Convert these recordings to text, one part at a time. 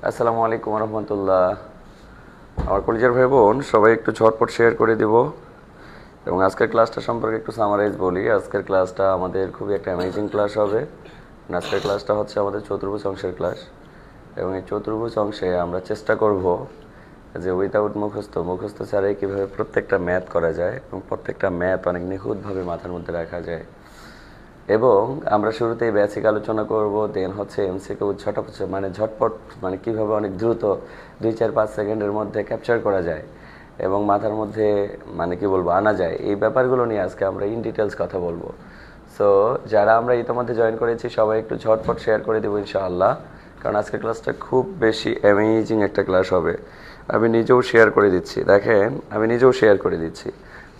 আসসালামু আলাইকুম রহমতুল্লাহ। আমার কলেজের ভাই বোন সবাই একটু ঝটপট শেয়ার করে দিব এবং আজকের ক্লাসটা সম্পর্কে একটু সামারাইজ বলি। আজকের ক্লাসটা আমাদের খুবই একটা অ্যামেজিং ক্লাস হবে। আজকের ক্লাসটা হচ্ছে আমাদের চতুর্ভুজ অংশের ক্লাস এবং এই চতুর্ভুজ অংশে আমরা চেষ্টা করব যে উইদাউট মুখস্থ ছাড়াই কীভাবে প্রত্যেকটা ম্যাথ করা যায় এবং প্রত্যেকটা ম্যাথ অনেক নিখুঁতভাবে মাথার মধ্যে রাখা যায়। এবং আমরা শুরুতেই বেসিক আলোচনা করব, দেন হচ্ছে এমসিকিউ ঝটপট কীভাবে অনেক দ্রুত 2-4-5 সেকেন্ডের মধ্যে ক্যাপচার করা যায় এবং মাথার মধ্যে আনা যায়, এই ব্যাপারগুলো নিয়ে আজকে আমরা ইন ডিটেলস কথা বলবো। সো যারা আমরা ইতিমধ্যে জয়েন করেছি সবাই একটু ঝটপট শেয়ার করে দেবো ইনশাআল্লাহ, কারণ আজকের ক্লাসটা খুব বেশি অ্যামেজিং একটা ক্লাস হবে। আমি নিজেও শেয়ার করে দিচ্ছি, দেখেন আমি নিজেও শেয়ার করে দিচ্ছি।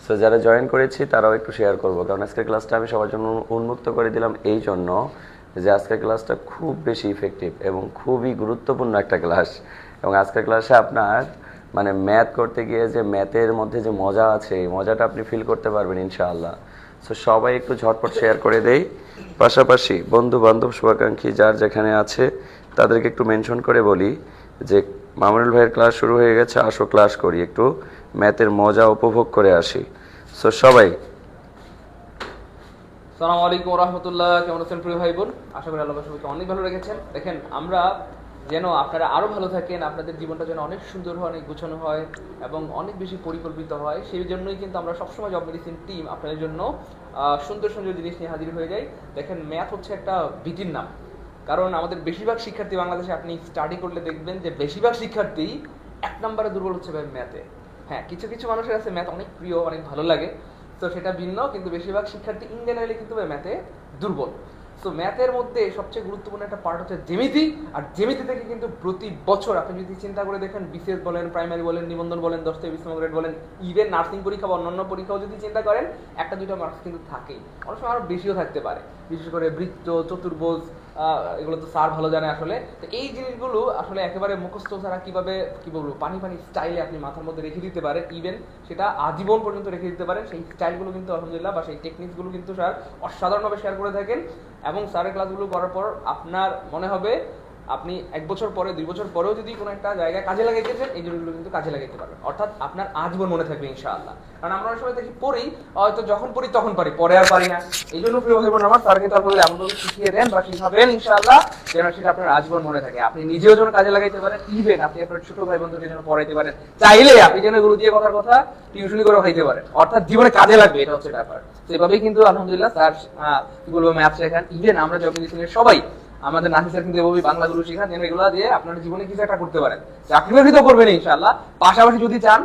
সো যারা জয়েন করেছি তারাও একটু শেয়ার করবো, কারণ আজকের ক্লাসটা আমি সবার জন্য উন্মুক্ত করে দিলাম এই জন্য যে আজকের ক্লাসটা খুব বেশি ইফেক্টিভ এবং খুবই গুরুত্বপূর্ণ একটা ক্লাস। এবং আজকের ক্লাসে আপনার ম্যাথ করতে গিয়ে যে ম্যাথের মধ্যে যে মজা আছে, এই মজাটা আপনি ফিল করতে পারবেন ইনশাআল্লাহ। সো সবাই একটু ঝটপট শেয়ার করে দেই, পাশাপাশি বন্ধু বান্ধব শুভাকাঙ্ক্ষী যার যেখানে আছে তাদেরকে একটু মেনশন করে বলি যে মামুনুল ভাইয়ের ক্লাস শুরু হয়ে গেছে, আসো ক্লাস করি, একটু ম্যাথের মজা উপভোগ করে আসি। সো সবাই আসসালামু আলাইকুম রহমতুল্লাহ। কেমন আছেন প্রিয় ভাই বোন? আশা করি আল্লাহ সবাইকে অনেক ভালো রেখেছেন। দেখেন, আমরা যেন আপনারা আরো ভালো থাকেন, আপনাদের জীবনটা যেন অনেক সুন্দর হয়, অনেক গুছানো হয় এবং অনেক বেশি পরিকল্পিত হয়, সেই জন্যই কিন্তু আমরা সবসময় জব মেডিসিন টিম আপনাদের জন্য সুন্দর সুন্দর জিনিস নিয়ে হাজির হয়ে যাই। দেখেন, ম্যাথ হচ্ছে একটা বিটির নাম, কারণ আমাদের বেশিরভাগ শিক্ষার্থী বাংলাদেশে আপনি স্টাডি করলে দেখবেন যে বেশিরভাগ শিক্ষার্থী 1 নম্বরে দুর্বল হচ্ছে ভাই ম্যাথে। হ্যাঁ, কিছু কিছু মানুষের আছে ম্যাথ অনেক প্রিয়, অনেক ভালো লাগে, তো সেটা ভিন্ন, কিন্তু বেশিরভাগ শিক্ষার্থী ইন জেনারেলি কিন্তু ম্যাথে দুর্বল। সো ম্যাথের মধ্যে সবচেয়ে গুরুত্বপূর্ণ একটা পার্ট হচ্ছে জ্যামিতি। আর জ্যামিতি থেকে কিন্তু প্রতি বছর আপনি যদি চিন্তা করে দেখেন, বিসিএস বলেন, প্রাইমারি বলেন, নিবন্ধন বলেন, 10 থেকে 20 গ্রেড বলেন, ইভেন নার্সিং পরীক্ষা বা অন্যান্য পরীক্ষাও যদি চিন্তা করেন, 1-2টা মার্কস কিন্তু থাকেই, অনেক সময় আরো বেশিও থাকতে পারে। বিশেষ করে বৃত্ত, চতুর্ভুজ, এগুলো তো স্যার ভালো জানে আসলে। তো এই জিনিসগুলো আসলে একেবারে মুখস্থ ছাড়া কিভাবে পানি পানি স্টাইলে আপনি মাথার মধ্যে রেখে দিতে পারেন, ইভেন সেটা আজীবন পর্যন্ত রেখে দিতে পারেন, সেই স্টাইলগুলো কিন্তু আলহামদুলিল্লাহ বা সেই টেকনিকসগুলো কিন্তু স্যার অসাধারণভাবে শেয়ার করে থাকেন। এবং স্যারের ক্লাসগুলো করার পর আপনার মনে হবে আপনি 1 বছর পরে, 2 বছর পরেও যদি কোনো একটা জায়গায় কাজে লাগাইতে চান, এই জিনিসগুলো কিন্তু কাজে লাগাইতে পারবেন, অর্থাৎ আপনার আজীবন মনে থাকবে ইনশাআল্লাহ। কারণ আমরা সময় দেখি পড়ি, হয়তো যখন পড়ি তখন পারি, পরে আর পারি না। এই জন্য প্রিয় ভাই বোন আমার, স্যার কিন্তু আপনাদের এমনভাবে শিখিয়ে দেন বা শিখাবেন ইনশাআল্লাহ যেন সেটা আপনার আজীবন মনে থাকে, আপনি নিজেও যেন কাজে লাগাইতে পারেন, ইভেন আপনি আপনার ছোট ভাই বন্ধুকে যেন পড়াইতে পারেন, চাইলে আপনি যেন এগুলো দিয়ে কথার কথা টিউশনি করে খাইতে পারেন, অর্থাৎ জীবনে কাজে লাগবে, এটা হচ্ছে ব্যাপার। সেভাবেই কিন্তু আলহামদুলিল্লাহ স্যার কি বলবো ম্যাথ শেখান, ইভেন আমরা জব মেডিসিনের সবাই আমাদের নাসি স্যার কিন্তু এভাবেই বাংলাগুলো শেখান, যেন এগুলো দিয়ে আপনার জীবনে কিছু একটা করতে পারেন, চাকরি বাকরি তো করবেন ইনশাআল্লাহ, পাশাপাশি যদি চান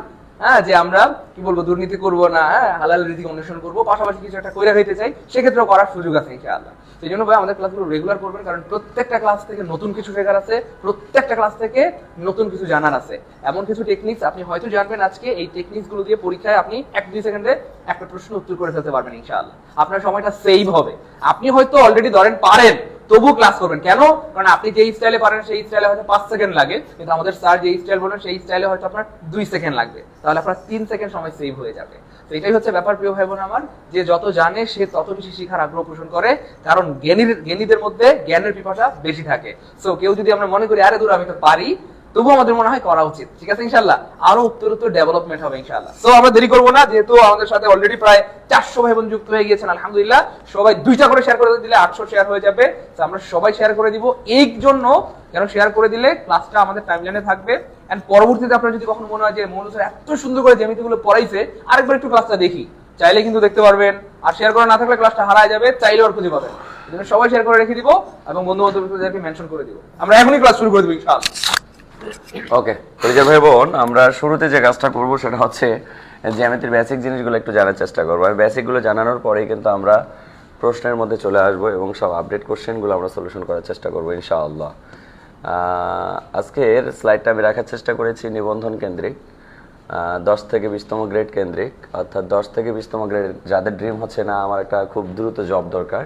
যে আমরা কি বলবো দুর্নীতি করবো না, হালাল রিজিক অন্বেষণ করবো, পাশাপাশি কিছু একটা কইরা খাইতে চাই, সেক্ষেত্রেও করার সুযোগ আছে ইনশাআল্লাহ। সেই জন্য ভাই আমাদের ক্লাসগুলো রেগুলার করবেন, কারণ প্রত্যেকটা ক্লাস থেকে নতুন কিছু শেখার আছে, প্রত্যেকটা ক্লাস থেকে নতুন কিছু জানার আছে। এমন কিছু টেকনিক্স আপনি হয়তো জানবেন আজকে, এই টেকনিক্স গুলো দিয়ে পরীক্ষায় আপনি 1-2 সেকেন্ডে একটা প্রশ্ন উত্তর করে ফেলতে পারবেন ইনশাআল্লাহ। আপনার সময়টা সেভ হবে। আপনি হয়তো অলরেডি ধরেন পারেন, তবু ক্লাস করবেন কেন? কারণ আপনি যেই স্টাইলে পারেন সেই স্টাইলে হয়তো 5 সেকেন্ড লাগে, কিন্তু আমাদের স্যার যেই স্টাইল বলেন সেই স্টাইলে হয়তো আপনার 2 সেকেন্ড লাগবে, তাহলে আপনার 3 সেকেন্ড সময় সেভ হয়ে যাবে। তো এটাই হচ্ছে ব্যাপার প্রিয় ভাই বোন আমার, যে যত জানে সে তত বেশি শেখার আগ্রহ পোষণ করে, কারণ জ্ঞানীদের মধ্যে জ্ঞানের পিপাসা বেশি থাকে। সো কেউ যদি আমরা মনে করি আরে দূর আমি তো পারি, তবুও আমাদের মনে হয় করা উচিত, ঠিক আছে ইনশাআল্লাহ, আরো উত্তর ডেভেলপমেন্ট হবে ইনশাআল্লাহ। তো আমরা দেরি করবো না, যেহেতু আমাদের সাথে অলরেডি প্রায় 400 ভাই বোন যুক্ত হয়ে গিয়েছেন আলহামদুলিল্লাহ, সবাই 2টা করে শেয়ার করে দিলে 800 শেয়ার হয়ে যাবে। তো আমরা সবাই শেয়ার করে দিব এই জন্য, কেন শেয়ার করে দিলে ক্লাসটা আমাদের টাইমলাইনে থাকবে, এন্ড পরবর্তীতে আপনার যদি কখনো মনে হয় যে মৌলুদ স্যার এত সুন্দর করে জ্যামিতিগুলো পড়াইছে, আরেকবার একটু ক্লাসটা দেখি, চাইলে কিন্তু দেখতে পারবেন। আর শেয়ার করা না থাকলে ক্লাসটা হারায় যাবে, চাইলে আর খুঁজে পাবেন। এজন্য সবাই শেয়ার করে রেখে দিব এবং বন্ধু বান্ধবদেরকে মেনশন করে দিব। আমরা এখনই ক্লাস শুরু করে দিব ইনশাআল্লাহ। ওকে পরিচয় ভাই বোন, আমরা শুরুতে যে কাজটা করব সেটা হচ্ছে জ্যামিতির বেসিক জিনিসগুলো একটু জানার চেষ্টা করবো। আর বেসিকগুলো জানানোর পরেই কিন্তু আমরা প্রশ্নের মধ্যে চলে আসবো এবং সব আপডেট কোশ্চেনগুলো আমরা সলিউশন করার চেষ্টা করবো ইনশাআল্লাহ। আজকের স্লাইডটা আমি রাখার চেষ্টা করেছি নিবন্ধন কেন্দ্রিক, 10 থেকে 20তম গ্রেড কেন্দ্রিক, অর্থাৎ 10 থেকে 20তম গ্রেড যাদের ড্রিম হচ্ছে না আমার একটা খুব দ্রুত জব দরকার,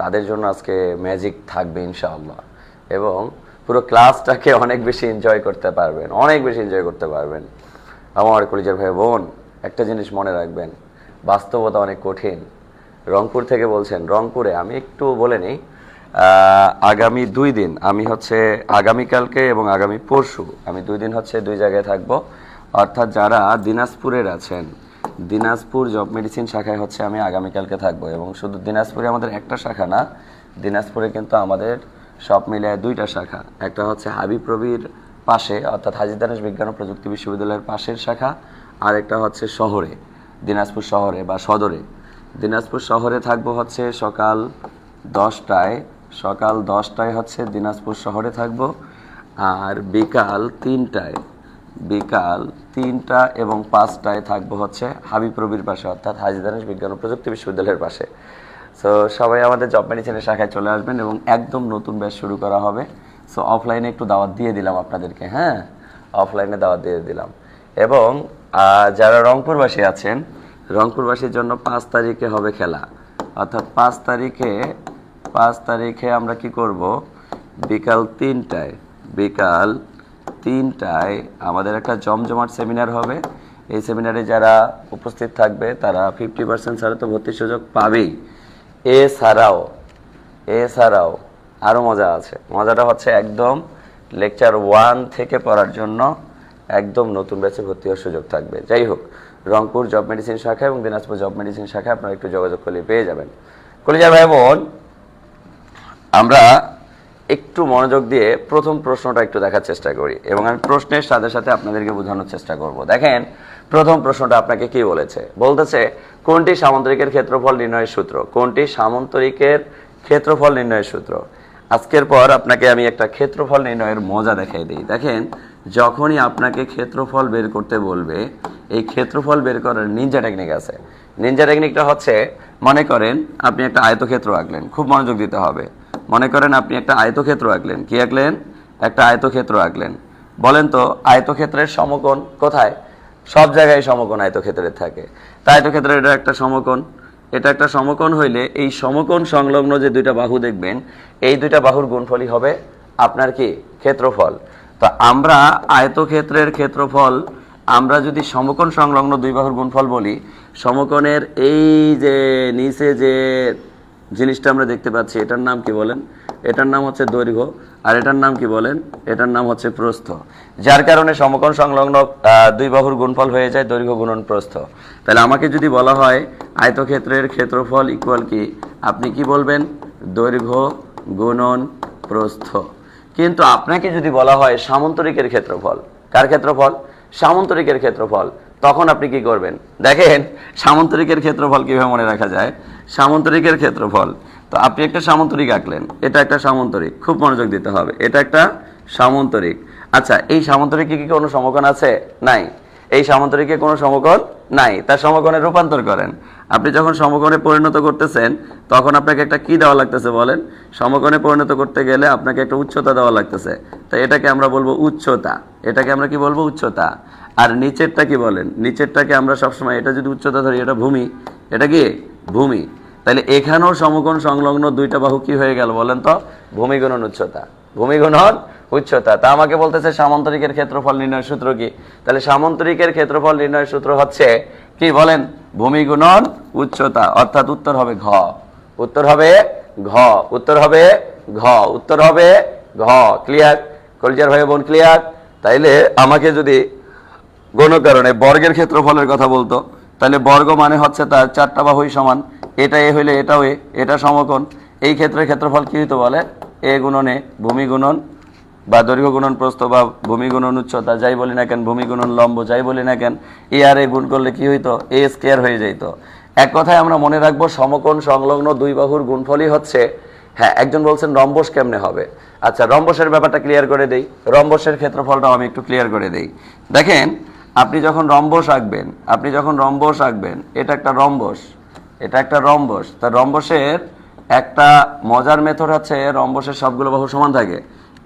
তাদের জন্য আজকে ম্যাজিক থাকবে ইনশাআল্লাহ। এবং পুরো ক্লাসটাকে অনেক বেশি এনজয় করতে পারবেন, অনেক বেশি এনজয় করতে পারবেন। আমার কলেজের ভাই বোন একটা জিনিস মনে রাখবেন, বাস্তবতা অনেক কঠিন। রংপুর থেকে বলছেন, রংপুরে আমি একটু বলে নিই, আগামী 2 দিন আমি হচ্ছে আগামীকালকে এবং আগামী পরশু আমি 2 দিন হচ্ছে 2 জায়গায় থাকবো। অর্থাৎ যারা দিনাজপুরের আছেন, দিনাজপুর জব মেডিসিন শাখায় হচ্ছে আমি আগামীকালকে থাকবো। এবং শুধু দিনাজপুরে আমাদের একটা শাখা না, দিনাজপুরে কিন্তু আমাদের সব মিলে 2টা শাখা। একটা হচ্ছে হাবিব রবির পাশে অর্থাৎ হাজী দানেশ বিজ্ঞান ও প্রযুক্তি বিশ্ববিদ্যালয়ের পাশের শাখা, আর একটা হচ্ছে শহরে, দিনাজপুর শহরে বা সদরে। দিনাজপুর শহরে থাকবো হচ্ছে সকাল 10টায়, সকাল 10টায় হচ্ছে দিনাজপুর শহরে থাকবো। আর বিকাল 3টায়, বিকাল 3টা এবং 5টায় থাকবো হচ্ছে হাবিব রবির পাশে অর্থাৎ হাজী দানেশ বিজ্ঞান ও প্রযুক্তি বিশ্ববিদ্যালয়ের পাশে। সো সবাই আমাদের জব মেডিসিনের শাখায় চলে আসবেন এবং একদম নতুন ব্যাচ শুরু করা হবে। সো অফলাইনে একটু দাওয়াত দিয়ে দিলাম আপনাদেরকে, হ্যাঁ, অফলাইনে দাওয়াত দিয়ে দিলাম। এবং যারা রংপুরবাসী আছেন, রংপুরবাসীর জন্য 5 তারিখে হবে খেলা। অর্থাৎ 5 তারিখে আমরা কি করব, বিকাল 3টায়, বিকাল 3টায় আমাদের একটা জমজমাট সেমিনার হবে। এই সেমিনারে যারা উপস্থিত থাকবে তারা 50% ছাড়া তো ভর্তির সুযোগ পাবেই। এছাড়াও আরও মজা আছে। মজাটা হচ্ছে একদম লেকচার 1 থেকে পড়ার জন্য একদম নতুন ব্যাচে ভর্তি হওয়ার সুযোগ থাকবে। যাই হোক, রংপুর জব মেডিসিন শাখা এবং দিনাজপুর জব মেডিসিন শাখায় আপনারা একটু যোগাযোগ করলে পেয়ে যাবেন। কলিজার ভাই বোন, আমরা একটু মনোযোগ দিয়ে প্রথম প্রশ্নটা একটু দেখার চেষ্টা করি এবং আমি প্রশ্নের সাথে সাথে আপনাদেরকে বোঝানোর চেষ্টা করব। দেখেন, প্রথম প্রশ্নটা আপনাকে কি বলেছে, বলতেছে কোনটি সামান্তরিকের ক্ষেত্রফল নির্ণয়ের সূত্র, কোনটি সামান্তরিকের ক্ষেত্রফল নির্ণয়ের সূত্র। আজকের পর আপনাকে আমি একটা ক্ষেত্রফল নির্ণয়ের মজা দেখাই দিই। দেখেন, যখনই আপনাকে ক্ষেত্রফল বের করতে বলবে, এই ক্ষেত্রফল বের করার নিনজা টেকনিক আছে। নিনজা টেকনিকটা হচ্ছে, মনে করেন আপনি একটা আয়তক্ষেত্র আঁকলেন, খুব মনোযোগ দিতে হবে। মনে করেন আপনি একটা আয়তক্ষেত্র আঁকলেন, কি আঁকলেন, একটা আয়তক্ষেত্র আঁকলেন। বলেন তো আয়তক্ষেত্রের সমকোণ কোথায়? সব জায়গায় সমকোণ আয়তক্ষেত্রের থাকে। তা আয়তক্ষেত্রের এটা একটা সমকোণ, এটা একটা সমকোণ হইলে এই সমকোণ সংলগ্ন যে 2টা বাহু দেখবেন, এই 2টা বাহুর গুণফলই হবে আপনার কি ক্ষেত্রফল। তো আমরা আয়তক্ষেত্রের ক্ষেত্রফল আমরা যদি সমকোণ সংলগ্ন 2 বাহুর গুণফল বলি, সমকোণের এই যে নিচে যে জিনিসটা আমরা দেখতে পাচ্ছি এটার নাম কি বলেন? এটার নাম হচ্ছে দৈর্ঘ্য। আর এটার নাম কি বলেন? এটার নাম হচ্ছে প্রস্থ। যার কারণে সমকোণ সংলগ্ন 2 বাহুর গুণফল হয়ে যায় দৈর্ঘ্য গুণন প্রস্থ। তাহলে আমাকে যদি বলা হয় আয়তক্ষেত্রের ক্ষেত্রফল ইকুয়াল কি, আপনি কি বলবেন? দৈর্ঘ্য গুণন প্রস্থ। কিন্তু আপনাকে যদি বলা হয় সামান্তরিকের ক্ষেত্রফল, কার ক্ষেত্রফল? সামান্তরিকের ক্ষেত্রফল, তখন আপনি কি করবেন? দেখেন, সামান্তরিকের ক্ষেত্রফল কিভাবে মনে রাখা যায়। সামান্তরিকের ক্ষেত্রফল, তো আপনি একটা সামান্তরিক আঁকলেন, এটা একটা সামান্তরিক, খুব মনোযোগ দিতে হবে, এটা একটা সামান্তরিক। আচ্ছা, এই সামান্তরিকে কি কোনো সমকোণ আছে? নাই। এই সামান্তরিকে কোনো সমকোণ নাই, তার সমকোণে রূপান্তর করেন। আপনি যখন সমকোণে পরিণত করতেছেন তখন আপনাকে একটা কি দেওয়া লাগতেছে বলেন? সমকোণে পরিণত করতে গেলে আপনাকে একটা উচ্চতা দেওয়া লাগতেছে। তাই এটাকে আমরা বলবো উচ্চতা। এটাকে আমরা কি বলবো? উচ্চতা। আর নিচেরটা কি বলেন? নিচেরটাকে আমরা সবসময়, এটা যদি উচ্চতা ধরি, এটা ভূমি, এটা কি ভূমি। তাহলে এখানেও সমকোণ সংলগ্ন 2টা বাহু কি হয়ে গেল বলেন তো? ভূমি গুণন উচ্চতা, ভূমি গুণন উচ্চতা। তা আমাকে বলতেছে সামান্তরিকের ক্ষেত্রফল নির্ণয়ের সূত্র কি? তাহলে সামান্তরিকের ক্ষেত্রফল নির্ণয়ের সূত্র হচ্ছে কি বলেন? ভূমি গুণন উচ্চতা। অর্থাৎ উত্তর হবে ঘ, উত্তর হবে ঘ, উত্তর হবে ঘ, উত্তর হবে ঘ। ক্লিয়ার কলিজার ভাই বোন? ক্লিয়ার? তাইলে আমাকে যদি কোনো কারণে বর্গের ক্ষেত্রফলের কথা বলতো, তাহলে বর্গ মানে হচ্ছে তার 4টা বাহুই সমান। এটা এ হইলে এটাও এ, এটা সমকোণ। এই ক্ষেত্রে ক্ষেত্রফল কি হইতো বলে? এ গুণন এ, ভূমি গুণন বা দৈর্ঘ্য গুণন প্রস্থ বা ভূমি গুণন উচ্চতা, যাই বলি না কেন, ভূমি গুণন লম্ব, যাই বলি না কেন, এ আর এ গুণ করলে কি হইতো? এ স্কয়ার হয়ে যেত। এক কথায় আমরা মনে রাখবো সমকোণ সংলগ্ন 2 বাহুর গুণফলই হচ্ছে, হ্যাঁ, একজন বলছেন রম্বস কেমনে হবে। আচ্ছা, রম্বসের ব্যাপারটা ক্লিয়ার করে দেই। রম্বসের ক্ষেত্রফলটাও আমি একটু ক্লিয়ার করে দেই। দেখেন, আপনি যখন রম্বস আঁকবেন, আপনি যখন রম্বস আঁকবেন, এটা একটা রম্বস, এটা একটা রম্বস। তা রম্বসের একটা মজার মেথড হচ্ছে রম্বসের সবগুলো বাহু সমান থাকে।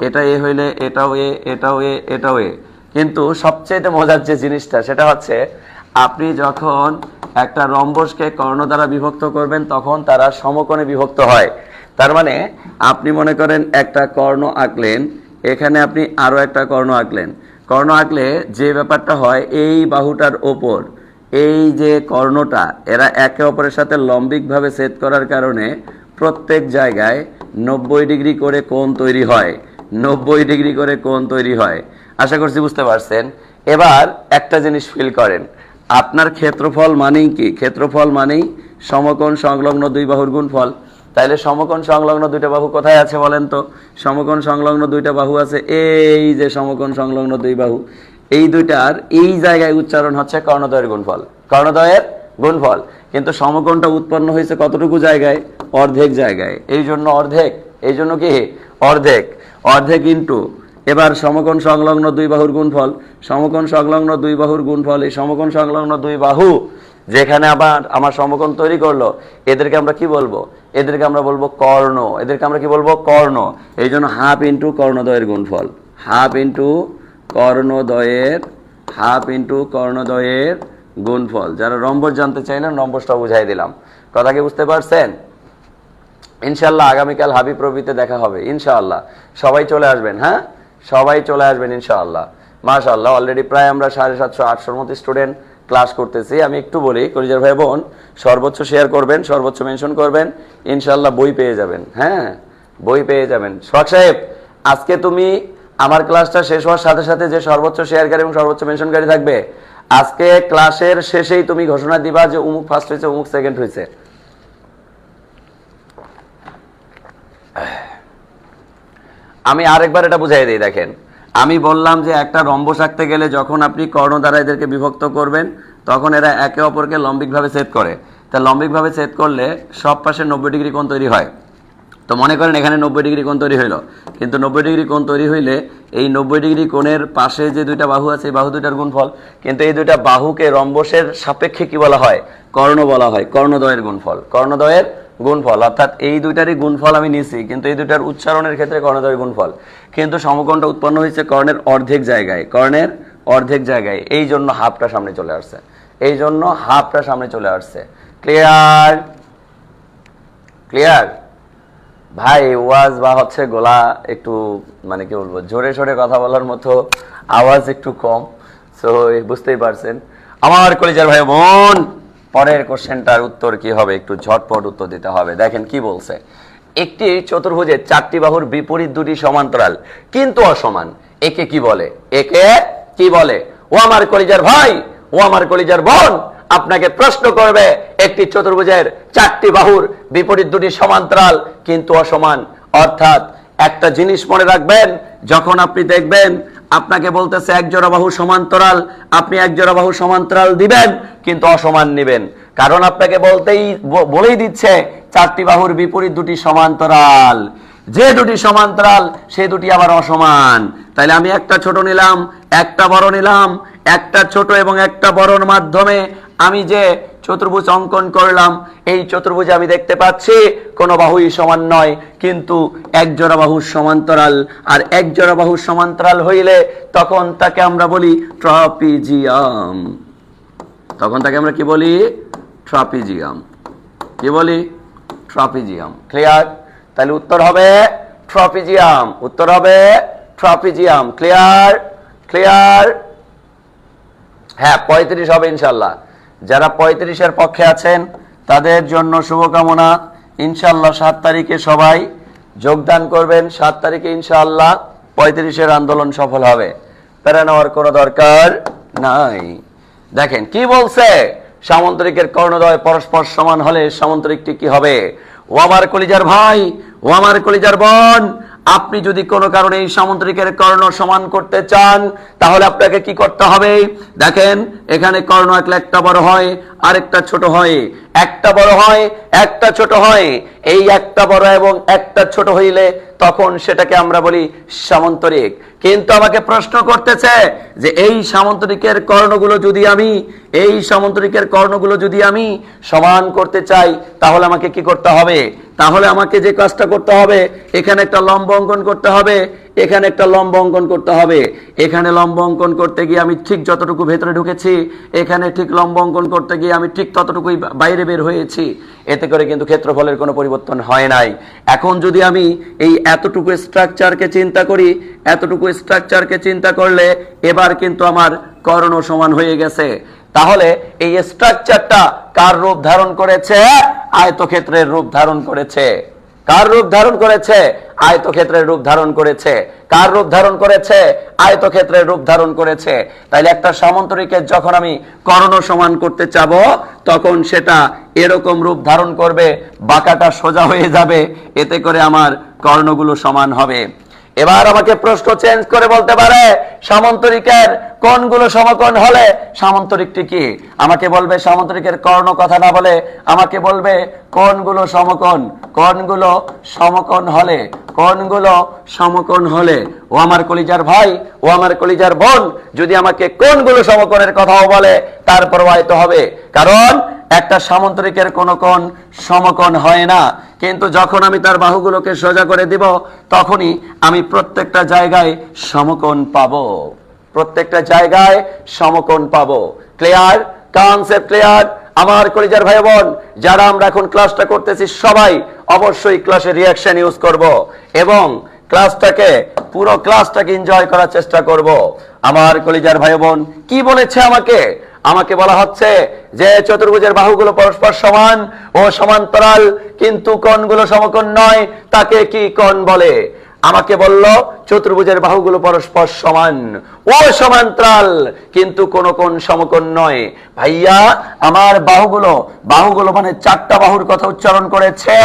এটা এ হইলে এটাও এ, এটাও এ, এটাও এ। কিন্তু সবচেয়ে মজার যে জিনিসটা সেটা হচ্ছে আপনি যখন একটা রম্বসকে কর্ণ দ্বারা বিভক্ত করবেন তখন তারা সমকোণে বিভক্ত হয়। তার মানে আপনি মনে করেন একটা কর্ণ আঁকলেন, এখানে আপনি আরো একটা কর্ণ আঁকলেন। কর্ণ আঁকলে যে ব্যাপারটা হয়, এই বাহুটার ওপর এই যে কর্ণটা, এরা একে অপরের সাথে লম্বিকভাবে ছেদ করার কারণে প্রত্যেক জায়গায় 90 ডিগ্রি করে কোণ তৈরি হয়, 90 ডিগ্রি করে কোণ তৈরি হয়। আশা করছি বুঝতে পারছেন। এবার একটা জিনিস ফিল করেন, আপনার ক্ষেত্রফল মানেই কি? ক্ষেত্রফল মানেই সমকোণ সংলগ্ন দুই বাহুর গুণফল। তাইলে সমকোণ সংলগ্ন দুইটা বাহু কোথায় আছে বলেন তো? সমকোণ সংলগ্ন দুইটা বাহু আছে, এই যে সমকোণ সংলগ্ন দুই বাহু, এই দুইটার এই জায়গায় উচ্চারণ হচ্ছে কর্ণদ্বয়ের গুণফল, কর্ণদ্বয়ের গুণফল। কিন্তু সমকোণটা উৎপন্ন হয়েছে কতটুকু জায়গায়? অর্ধেক জায়গায়। এই জন্য অর্ধেক, এই জন্য কি অর্ধেক, অর্ধেক ইন্টু এবার সমকোণ সংলগ্ন দুই বাহুর গুণফল, সমকোণ সংলগ্ন দুই বাহুর গুণফল। এই সমকোণ সংলগ্ন দুই বাহু যেখানে আবার আমার সমকোণ তৈরি করলো, এদেরকে আমরা কি বলবো? এদেরকে আমরা বলবো কর্ণ। এদেরকে আমরা কি বলবো? কর্ণ। এই জন্য হাফ ইন্টু কর্ণদ্বয়ের গুণফল, হাফ ইন্টু কর্ণদ্বয়ের, হাফ ইন্টু কর্ণদ্বয়ের গুণফল। যারা রম্বস জানতে চাইলেন রম্বসটা বুঝাই দিলাম। কথা কি বুঝতে পারছেন? ইনশাল্লাহ আগামীকাল হাবিব রবিতে দেখা হবে ইনশাআল্লাহ। সবাই চলে আসবেন, হ্যাঁ সবাই চলে আসবেন ইনশাআল্লাহ। মাশাআল্লাহ, অলরেডি প্রায় আমরা 750-800 মতো স্টুডেন্ট ক্লাস করতেছি। আমি একটু বলি, কলিজার ভাই বোন, সর্বোচ্চ শেয়ার করবেন, সর্বোচ্চ মেনশন করবেন, ইনশাআল্লাহ বই পেয়ে যাবেন। হ্যাঁ বই পেয়ে যাবেন। সোহাগ সাহেব, আজকে তুমি আমার ক্লাসটা শেষ হওয়ার সাথে সাথে যে সর্বোচ্চ শেয়ারকারী এবং সর্বোচ্চ মেনশনকারী থাকবে, আজকে ক্লাসের শেষেই তুমি ঘোষণা দিবা যে অমুক ফার্স্ট হয়েছে, অমুক সেকেন্ড হয়েছে। আমি আরেকবার এটা বুঝাই দিই, দেখেন আমি বললাম যে একটা রম্বস আঁকতে গেলে যখন আপনি কর্ণ দ্বারা এদেরকে বিভক্ত করবেন তখন এরা একে অপরকে লম্বিকভাবে ছেদ করে। তা লম্বিকভাবে ছেদ করলে সব পাশে 90 ডিগ্রি কোণ তৈরি হয়। তো মনে করেন এখানে 90 ডিগ্রি কোণ তৈরি হইলো, কিন্তু 90 ডিগ্রি কোণ তৈরি হইলে এই 90 ডিগ্রি কোণের পাশে যে দুইটা বাহু আছে এই বাহু দুইটার গুণফল। কিন্তু এই দুইটা বাহুকে রম্বসের সাপেক্ষে কি বলা হয়? কর্ণ বলা হয়, কর্ণদ্বয়ের গুণফল, কর্ণদ্বয়ের গুণফল। অর্থাৎ এই দুইটারই গুণফল আমি নিছি, কিন্তু এই দুইটার উচ্চারণের ক্ষেত্রে কর্ণদ্বয়ের গুণফল। কিন্তু সমকোণটা উৎপন্ন হয়েছে কর্ণের অর্ধেক জায়গায়, কর্ণের অর্ধেক জায়গায়। এই জন্য হাফটা সামনে চলে আসছে, এই জন্য হাফটা সামনে চলে আসছে। ক্লিয়ার? ক্লিয়ার ভাই? ওয়াজ বা হচ্ছে গোলা একটু মানে কি বলবো, জোরে সোরে কথা বলার মতো আওয়াজ একটু কম, সো বুঝতেই পারছেন। আমার কলিজার ভাই বোন, পরের কোশ্চেনটার উত্তর কি হবে? একটু ঝটপট উত্তর দিতে হবে। দেখেন কি বলছে, একটি চতুর্ভুজের 4টি বাহুর বিপরীত দুটি সমান্তরাল কিন্তু অসমান, একে কি বলে? একে কি বলে? ও আমার কলিজার ভাই, ও আমার কলিজার বোন, আপনাকে প্রশ্ন করবে একটি চতুর্ভুজের 4টি বাহুর বিপরীত দুটি সমান্তরাল কিন্তু অসমান। অর্থাৎ একটা জিনিস মনে রাখবেন, যখন আপনি দেখবেন আপনাকে বলতেছে এক জোড়া বাহু সমান্তরাল, আপনি এক জোড়া বাহু সমান্তরাল দিবেন কিন্তু অসমান নেবেন, কারণ আপনাকে বলেই দিচ্ছে 4টি বাহুর বিপরীত দুটি সমান্তরাল। যে দুটি সমান্তরাল সে দুটি আবার অসমান। তাইলে আমি একটা ছোট নিলাম, একটা বড় নিলাম, একটা ছোট এবং একটা বড়র মাধ্যমে আমি যে চতুর্ভুজ অঙ্কন করলাম, এই চতুর্ভুজে আমি দেখতে পাচ্ছি কোনো বাহুই সমান নয়, কিন্তু এক জোড়া বাহুর সমান্তরাল। আর এক জোড়া বাহুর সমান্তরাল হইলে তখন তাকে আমরা বলি ট্রাপিজিয়াম। তখন তাকে আমরা কি বলি? ট্রাপিজিয়াম। কি বলি? ট্রাপিজিয়াম। ক্লিয়ার? তাহলে উত্তর হবে ট্রাপিজিয়াম, উত্তর হবে ট্রাপিজিয়াম। ক্লিয়ার? ক্লিয়ার? হ্যাঁ 35 হবে ইনশাল্লাহ। যারা 35-এর পক্ষে আছেন তাদের জন্য শুভকামনা। ইনশাল্লাহ 7 তারিখে সবাই যোগদান করবেন। 7 তারিখে ইনশাল্লাহ 35-এর আন্দোলন সফল হবে, প্যারা নেওয়ার কোনো দরকার নাই। দেখেন কি বলছে, সামন্তরিকের কর্ণদ্বয় পরস্পর সমান হলে সামন্তরিকটি কি হবে? ও আমার কলিজার ভাই, ও আমার কলিজার বোন, আপনি যদি কোনো কারণে এই সামন্তরিকের কর্ণ সমান করতে চান তাহলে আপনাকে কি করতে হবে? দেখেন এখানে কর্ণ আঁকলে একটা বড় হয় আরেকটা ছোট হয়, একটা বড় হয় একটা ছোট হয়। এই একটা বড় এবং একটা ছোট হইলে তখন সেটাকে আমরা বলি সামন্তরিক। কিন্তু আমাকে প্রশ্ন করতেছে যে এই সামন্তরিকের কর্ণগুলো যদি আমি, এই সামন্তরিকের কর্ণগুলো যদি আমি সমান করতে চাই তাহলে আমাকে কি করতে হবে? তাহলে আমাকে যে কাজটা করতে হবে, এখানে একটা লম্ব অঙ্কন করতে হবে, এখানে একটা লম্ব অঙ্কন করতে হবে। এখানে লম্ব অঙ্কন করতে গিয়ে আমি ঠিক যতটুকু ভেতরে ঢুকেছি, এখানে ঠিক লম্ব অঙ্কন করতে গিয়ে আমি ঠিক ততটুকুই বাইরে বের হয়েছি। এতে করে কিন্তু ক্ষেত্রফলের কোনো পরিবর্তন হয় নাই। এখন যদি আমি এই এতটুকু স্ট্রাকচারকে চিন্তা করি, এতটুকু স্ট্রাকচারকে চিন্তা করলে এবার কিন্তু আমার কর্ণ সমান হয়ে গেছে। তাহলে এই স্ট্রাকচারটা কার রূপ ধারণ করেছে? আয়তক্ষেত্রের রূপ ধারণ করেছে। কার রূপ ধারণ করেছে? আয়তক্ষেত্রের রূপ ধারণ করেছে। কার রূপ ধারণ করেছে? আয়তক্ষেত্রের রূপ ধারণ করেছে। তাইলে একটা সামান্তরিকের যখন আমি কর্ণ সমান করতে চাবো, তখন সেটা এরকম রূপ ধারণ করবে, বাঁকাটা সোজা হয়ে যাবে, এতে করে আমার কর্ণগুলো সমান হবে। এবার আমাকে প্রশ্ন চেঞ্জ করে বলতে পারে, সামান্তরিকের কোণগুলো সমকোণ হলে সামান্তরিকটি কি? আমাকে বলবে সামান্তরিকের কর্ণ কথা না বলে আমাকে বলবে কোণগুলো সমকোণ। কোণগুলো সমকোণ হলে, কোণগুলো সমকোণ হলে, ও আমার কলিজার ভাই, ও আমার কলিজার বোন, যদি আমাকে কোণগুলো সমকোণের কথাও বলে তার প্রবাহিত হবে। কারণ একটা সামান্তরিকের কোন কোণ সমকোণ হয় না, কিন্তু যখন আমি তার বাহুগুলোকে সোজা করে দিব তখনই আমি প্রত্যেকটা জায়গায় সমকোণ পাবো, প্রত্যেকটা জায়গায় সমকোণ পাবো। ক্লিয়ার? Concept clear? আমার কলিজার ভাই বোন, যারা আমরা এখন ক্লাসটা করতেছি সবাই অবশ্যই ক্লাসে রিঅ্যাকশন ইউজ করব এবং ক্লাসটাকে, পুরো ক্লাসটাকে এনজয় করার চেষ্টা করব। আমার কলিজার ভাই বোন কি বলেছে আমাকে? আমাকে বলা হচ্ছে যে চতুর্ভুজের বাহুগুলো পরস্পর সমান ও সমান্তরাল, কিন্তু কোণগুলো সমকোণ নয়, তাকে কি কোণ বলে? আমাকে বলল চতুর্ভুজের বাহুগুলো পরস্পর সমান ও সমান্তরাল, কিন্তু কোন কোণ সমকোণ নয়। ভাইয়া, আমার বাহুগুলো, বাহুগুলো মানে চারটা বাহুর কথা উচ্চারণ করেছে,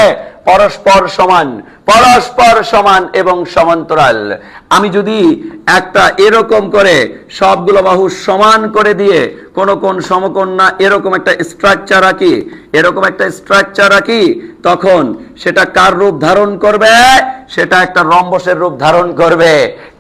পরস্পর সমান, পরস্পর সমান এবং সমান্তরাল। আমি যদি একটা এরকম করে সবগুলো বাহু সমান করে দিয়ে কোন কোণ সমকোণ না এরকম একটা স্ট্রাকচার আঁকি, এরকম একটা স্ট্রাকচার আঁকি, তখন সেটা কার রূপ ধারণ করবে? সেটা একটা রম্বসের রূপ ধারণ করবে।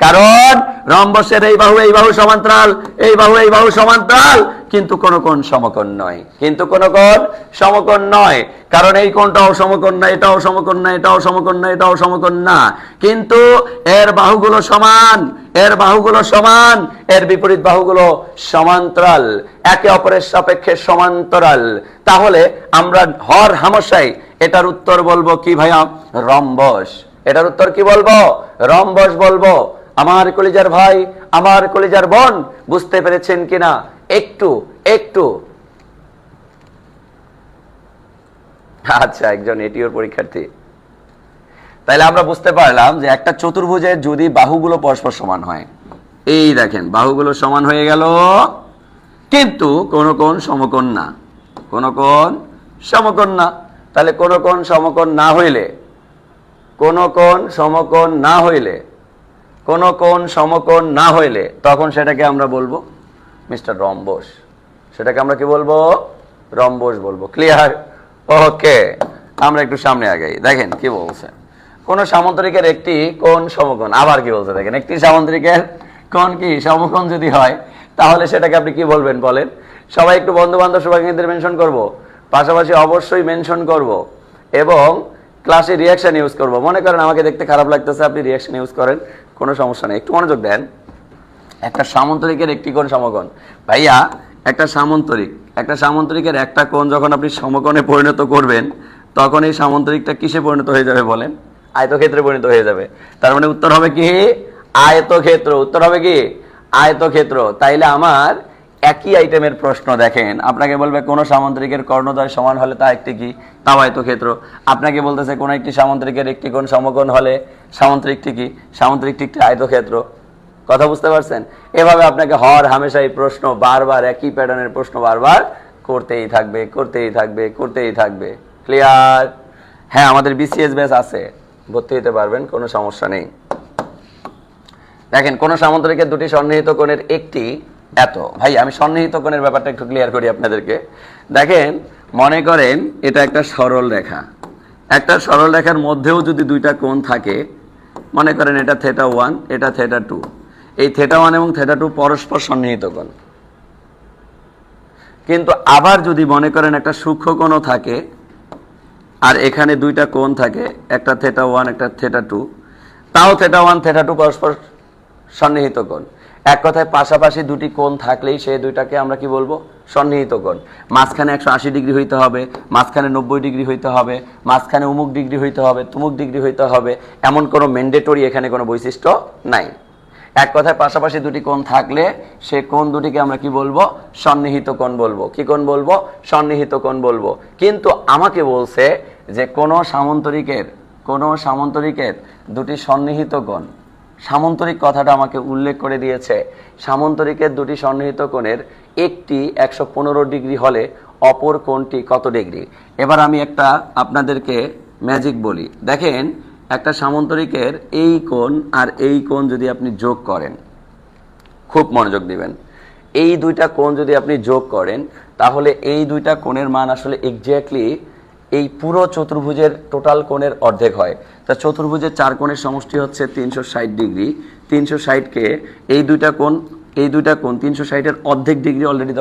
কারণ রম্বসের এই বাহু সমান্তরাল, এই বাহু সমান্তরাল, কিন্তু কোন কোণ সমকোণ নয়, কিন্তু কোন কোণ সমকোণ নয়। কারণ এই কোণটাও সমকোণ না, এটাও সমকোণ না, এটাও সমকোণ না, এটাও সমকোণ না, কিন্তু এর বাহুগুলো সমান, এর বাহুগুলো সমান, এর বিপরীত বাহুগুলো সমান্তরাল, একে অপরের সাপেক্ষে সমান্তরাল। তাহলে আমরা হর হামেশাই এটার উত্তর বলবো কি ভাইয়া? রম্বস। এটার উত্তর কি বলবো? রম্বস বলবো। আমার কলিজার ভাই, আমার কলিজার বোন, বুঝতে পেরেছেন কিনা? একটু একটু আচ্ছা, একজন এটিওর পরীক্ষার্থী। তাইলে আমরা বুঝতে পারলাম যে একটা চতুর্ভুজের যদি বাহুগুলো পরস্পর সমান হয়, এই দেখেন বাহুগুলো সমান হয়ে গেল, কিন্তু কোন কোণ সমকোণ না, কোন কোণ সমকোণ না। তাহলে কোন কোণ সমকোণ না হইলে, কোন কোণ সমকোণ না হইলে, কোন কোণ সমকোণ না হইলে তখন সেটাকে আমরা বলবো মিস্টার রম্বস। সেটাকে আমরা কি বলবো? রম্বস বলবো। ক্লিয়ার? ওকে, আমরা একটু সামনে আগাই। দেখেন কি বলছে, কোন সামান্তরিকের একটি কোণ সমকোণ। আবার কি বলছে দেখেন, একটি সামান্তরিকের কোণ কি সমকোণ যদি হয় তাহলে সেটাকে আপনি কি বলবেন বলেন? সবাই একটু বন্ধু বান্ধব শুভাকাঙ্ক্ষীদের মেনশন করব, পাশাপাশি অবশ্যই মেনশন করব এবং ক্লাসে রিঅ্যাকশন ইউজ করব। মনে করেন আমাকে দেখতে খারাপ লাগতেছে, আপনি রিঅ্যাকশন ইউজ করেন, কোনো সমস্যা নেই। একটু মনোযোগ দেন। একটা সামান্তরিকের একটি কোণ সমকোণ। ভাইয়া, একটা সামান্তরিকের একটা কোণ যখন আপনি সমকোণে পরিণত করবেন তখন এই সামান্তরিকটা কিসে পরিণত হয়ে যাবে বলেন? আয়তক্ষেত্রে পরিণত হয়ে যাবে। তার মানে উত্তর হবে কি? আয়তক্ষেত্র। উত্তর হবে কি? আয়তক্ষেত্র। তাইলে আমার একই আইটেমের প্রশ্ন দেখেন, আপনাকে বলবে কোন সামান্তরিকের কর্ণদ্বয় সমান হলে তা একটি কি? তাও আয়তক্ষেত্র। আপনাকে বলতেছে কোন একটি সামান্তরিকের একটি কোণ সমকোণ হলে সামান্তরিকটি কি? সামান্তরিকটি একটি আয়তক্ষেত্র। কথা বুঝতে পারছেন? এভাবে আপনাকে হর হামেশাই প্রশ্ন বারবার, একই প্যাটার্নের প্রশ্ন বারবার করতেই থাকবে, করতেই থাকবে, করতেই থাকবে। ক্লিয়ার? হ্যাঁ, আমাদের বিসিএস ব্যাচ আছে, ভর্তি হতে পারবেন, কোনো সমস্যা নেই। দেখেন, কোন সামান্তরিকের দুটি সন্নিহিত কোণের একটি এত। ভাই, আমি সন্নিহিত কোণের ব্যাপারটা একটু ক্লিয়ার করি আপনাদেরকে। দেখেন, মনে করেন এটা একটা সরল রেখা, একটা সরল রেখার মধ্যেও যদি দুইটা কোণ থাকে, মনে করেন এটা θ1, এটা θ2, এই θ1 এবং θ2 পরস্পর সন্নিহিত কোণ। কিন্তু আবার যদি মনে করেন একটা সূক্ষ্ম কোণও থাকে আর এখানে দুইটা কোণ থাকে, একটা θ1 একটা θ2, তাও θ1 θ2 পরস্পর সন্নিহিত কোণ। এক কথায় পাশাপাশি দুটি কোণ থাকলেই সেই দুইটাকে আমরা কি বলবো? সন্নিহিত কোণ। মাঝখানে 180 ডিগ্রি হইতে হবে, মাঝখানে 90 ডিগ্রি হইতে হবে, মাঝখানে অমুক ডিগ্রি হইতে হবে, তুমুক ডিগ্রি হইতে হবে, এমন কোনো ম্যান্ডেটরি এখানে কোনো বৈশিষ্ট্য নাই। এক কথায় পাশাপাশি দুটি কোণ থাকলে সে কোণ দুটিকে আমরা কি বলবো? সন্নিহিত কোণ বলবো। কি কোণ বলবো? সন্নিহিত কোণ বলবো। কিন্তু আমাকে বলছে যে কোন সামান্তরিকের কোনো সামান্তরিকের দুটি সন্নিহিত কোণ, সামান্তরিক কথাটা আমাকে উল্লেখ করে দিয়েছে, সামান্তরিকের দুটি সন্নিহিত কোণের একটি 115 ডিগ্রি হলে অপর কোণটি কত ডিগ্রি। এবার আমি একটা আপনাদেরকে ম্যাজিক বলি, দেখেন একটা সামান্তরিকের এই কোণ আর এই কোণ যদি আপনি যোগ করেন, খুব মনোযোগ দিবেন, এই দুইটা কোণ যদি আপনি যোগ করেন তাহলে এই দুইটা কোণের মান আসলে এক্স্যাক্টলি এই পুরো চতুর্ভুজের টোটাল কোণের অর্ধেক হয়। তা চতুর্ভুজের 4 কোণের সমষ্টি হচ্ছে 360 ডিগ্রি। 360কে এই দুইটা কোণ 360-এর অর্ধেক ডিগ্রি অলরেডি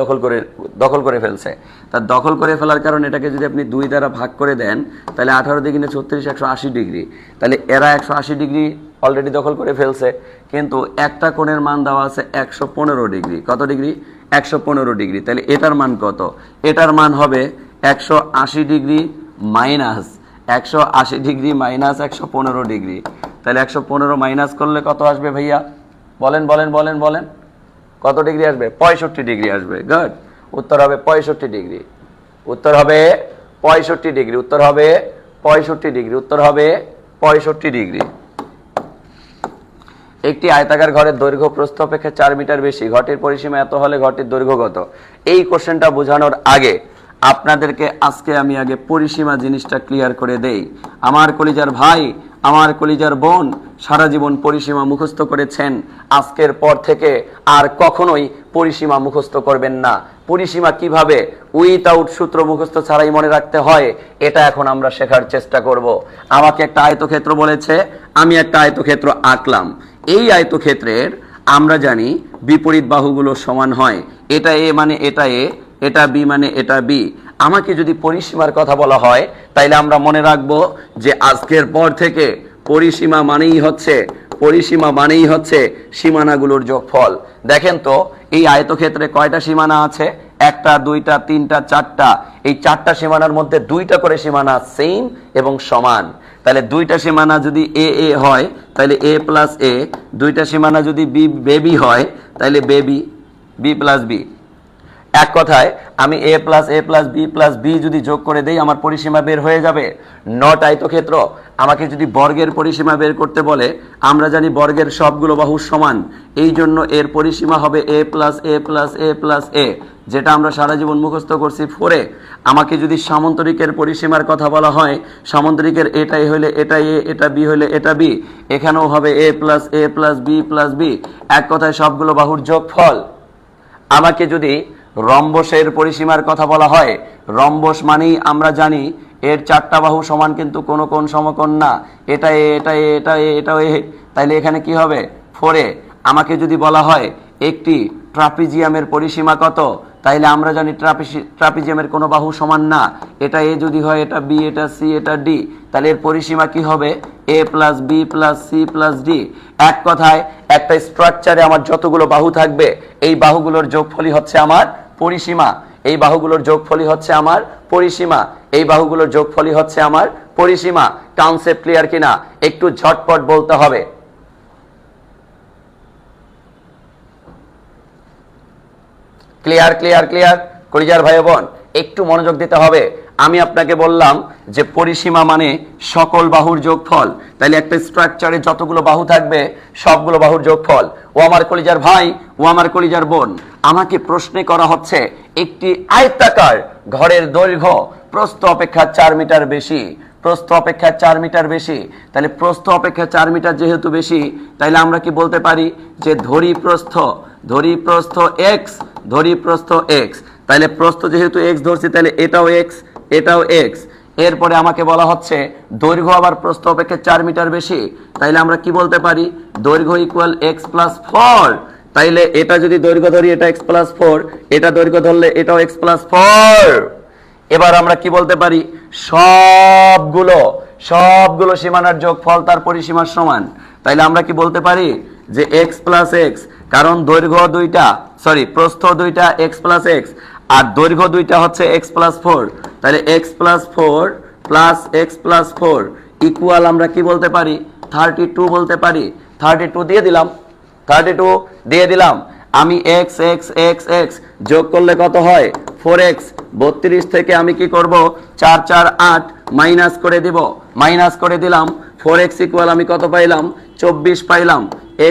দখল করে ফেলছে। তা দখল করে ফেলার কারণে এটাকে যদি আপনি 2 দ্বারা ভাগ করে দেন তাহলে 18 দ্বিগুণে 36 180 ডিগ্রি। তাহলে এরা 180 ডিগ্রি অলরেডি দখল করে ফেলছে, কিন্তু একটা কোণের মান দেওয়া আছে 115 ডিগ্রি। কত ডিগ্রি? 115 ডিগ্রি। তাহলে এটার মান কত? এটার মান হবে 180 degree minus 180 degree minus 115 degree. তাহলে 115 মাইনাস করলে কত আসবে ভাইয়া? বলেন বলেন বলেন বলেন, কত ডিগ্রি আসবে? 65 ডিগ্রি আসবে। গুড, উত্তর হবে 65 ডিগ্রি। উত্তর হবে 65 ডিগ্রি। উত্তর হবে 65 ডিগ্রি। উত্তর হবে 65 ডিগ্রি। একটি আয়তাকার ঘরের দৈর্ঘ্য প্রস্থ অপেক্ষা 4 মিটার বেশি, ঘরটির পরিসীমা এত হলে ঘরটির দৈর্ঘ্য কত? এই কোশ্চেনটা বোঝানোর আগে আপনাদেরকে আজকে আমি আগে পরিসীমা জিনিসটা ক্লিয়ার করে দেই। আমার কলিজার ভাই, আমার কলিজার বোন সারা জীবন পরিসীমা মুখস্থ করেছেন, আজকের পর থেকে আর কখনোই পরিসীমা মুখস্থ করবেন না। পরিসীমা কিভাবে উইথআউট সূত্র মুখস্থ ছাড়াই মনে রাখতে হয় এটা এখন আমরা শেখার চেষ্টা করব। আমাকে একটা আয়তক্ষেত্র বলেছে, আমি একটা আয়তক্ষেত্র আঁকলাম। এই আয়তক্ষেত্রের আমরা জানি বিপরীত বাহুগুলো সমান হয়। এটা এ মানে এটা এ, এটা বি মানে এটা বি। আমাকে যদি পরিসীমার কথা বলা হয় তাইলে আমরা মনে রাখবো যে আজকের পর থেকে পরিসীমা মানেই হচ্ছে সীমানাগুলোর যোগফল। দেখেন তো এই আয়তক্ষেত্রে কয়টা সীমানা আছে? 1 2 3 4টা। এই 4টা সীমানার মধ্যে 2টা করে সীমানা সেম এবং সমান। তাহলে 2টা সীমানা যদি এ এ হয় তাহলে এ প্লাস এ, 2টা সীমানা যদি বি বেবি হয় তাহলে বেবি বি প্লাস বি। এক কথায় আমি এ প্লাস বি প্লাস বি যদি যোগ করে দেই আমার পরিসীমা বের হয়ে যাবে। নট আয়তক্ষেত্র আমাকে যদি বর্গের পরিসীমা বের করতে বলে, আমরা জানি বর্গের সবগুলো বাহু সমান, এই জন্য এর পরিসীমা হবে A plus A plus A plus এ, যেটা আমরা সারা জীবন মুখস্থ করছি 4-এ। আমাকে যদি সামান্তরিকের পরিসীমার কথা বলা হয়, সামান্তরিকের এটাই হলে এটা এ, এটা বি হলে এটা বি, এখানেও হবে A plus B plus B. এক কথায় সবগুলো বাহুর যোগফল। আমাকে যদি রম্বসের পরিসীমার কথা বলা হয়, রম্বস মানেই আমরা জানি এর 4টা বাহু সমান কিন্তু কোনো কোণ সমকোণ না, এটা এ এটা এ এটা এ এটাও এ, তাইলে এখানে কি হবে? 4-এ। আমাকে যদি বলা হয় একটি ট্রাপিজিয়ামের পরিসীমা কত, তাইলে আমরা জানি ট্রাপিজিয়ামের কোনো বাহু সমান না, এটা এ যদি হয় এটা বি এটা সি এটা ডি, তাহলে এর পরিসীমা কি হবে? A plus B plus C plus D. এক কথায় একটা স্ট্রাকচারে আমার যতগুলো বাহু থাকবে এই বাহুগুলোর যোগফলই হচ্ছে আমার পরিসীমা। এই বাহুগুলোর যোগফলই হচ্ছে আমার পরিসীমা। এই বাহুগুলোর যোগফলই হচ্ছে আমার পরিসীমা। কনসেপ্ট ক্লিয়ার কিনা একটু ঝটপট বলতে হবে। ক্লিয়ার ক্লিয়ার ক্লিয়ার কলিজার ভাই বোন, একটু মনোযোগ দিতে হবে। আমি আপনাকে বললাম যে পরিসীমা মানে সকল বাহুর যোগফল, তাহলে একটা স্ট্রাকচারে যতগুলো বাহু থাকবে সবগুলো বাহুর যোগফল। ও আমার কলিজার ভাই, ও আমার কলিজার বোন, আমাকে প্রশ্নে করা হচ্ছে একটি আয়তাকার ঘরের দৈর্ঘ্য প্রস্থ অপেক্ষা 4 মিটার বেশি, প্রস্থ অপেক্ষা 4 মিটার বেশি। তাহলে প্রস্থ অপেক্ষা 4 মিটার যেহেতু বেশি, তাইলে আমরা কি বলতে পারি যে ধরি প্রস্থ এক্স, ধরি প্রস্থ এক্স। তাহলে প্রস্থ যেহেতু এক্স ধরছি তাহলে এটাও এক্স এটাও এক্স। এরপরে আমাকে বলা হচ্ছে দৈর্ঘ্য আবার প্রস্থ অপেক্ষা 4 মিটার বেশি, তাইলে আমরা কি বলতে পারি? দৈর্ঘ্য ইকুয়াল এক্স প্লাস 4। তাইলে এটা যদি দৈর্ঘ্য ধরি এটা এক্স প্লাস 4, এটা দৈর্ঘ্য ধরলে এটাও এক্স প্লাস 4। এবার আমরা কি বলতে পারি? সবগুলো সীমানার যোগফল তার পরিসীমার সমান। তাইলে আমরা কি বলতে পারি যে এক্স প্লাস এক্স, কারণ দৈর্ঘ্য প্রস্থ 2টা এক্স প্লাস এক্স আর দৈর্ঘ্য 2টা হচ্ছে এক্স প্লাস 4। তাহলে x plus 4 plus x plus 4 equal আমরা কি বলতে পারি? 32 বলতে পারি। 32 দিয়ে দিলাম। আমি এক্স এক্স এক্স এক্স যোগ করলে কত হয়? 4x। 32 থেকে আমি কি করব? 4 4 8 মাইনাস করে দিব, মাইনাস করে দিলাম। 4x ইকুয়াল আমি কত পাইলাম? 24 পাইলাম।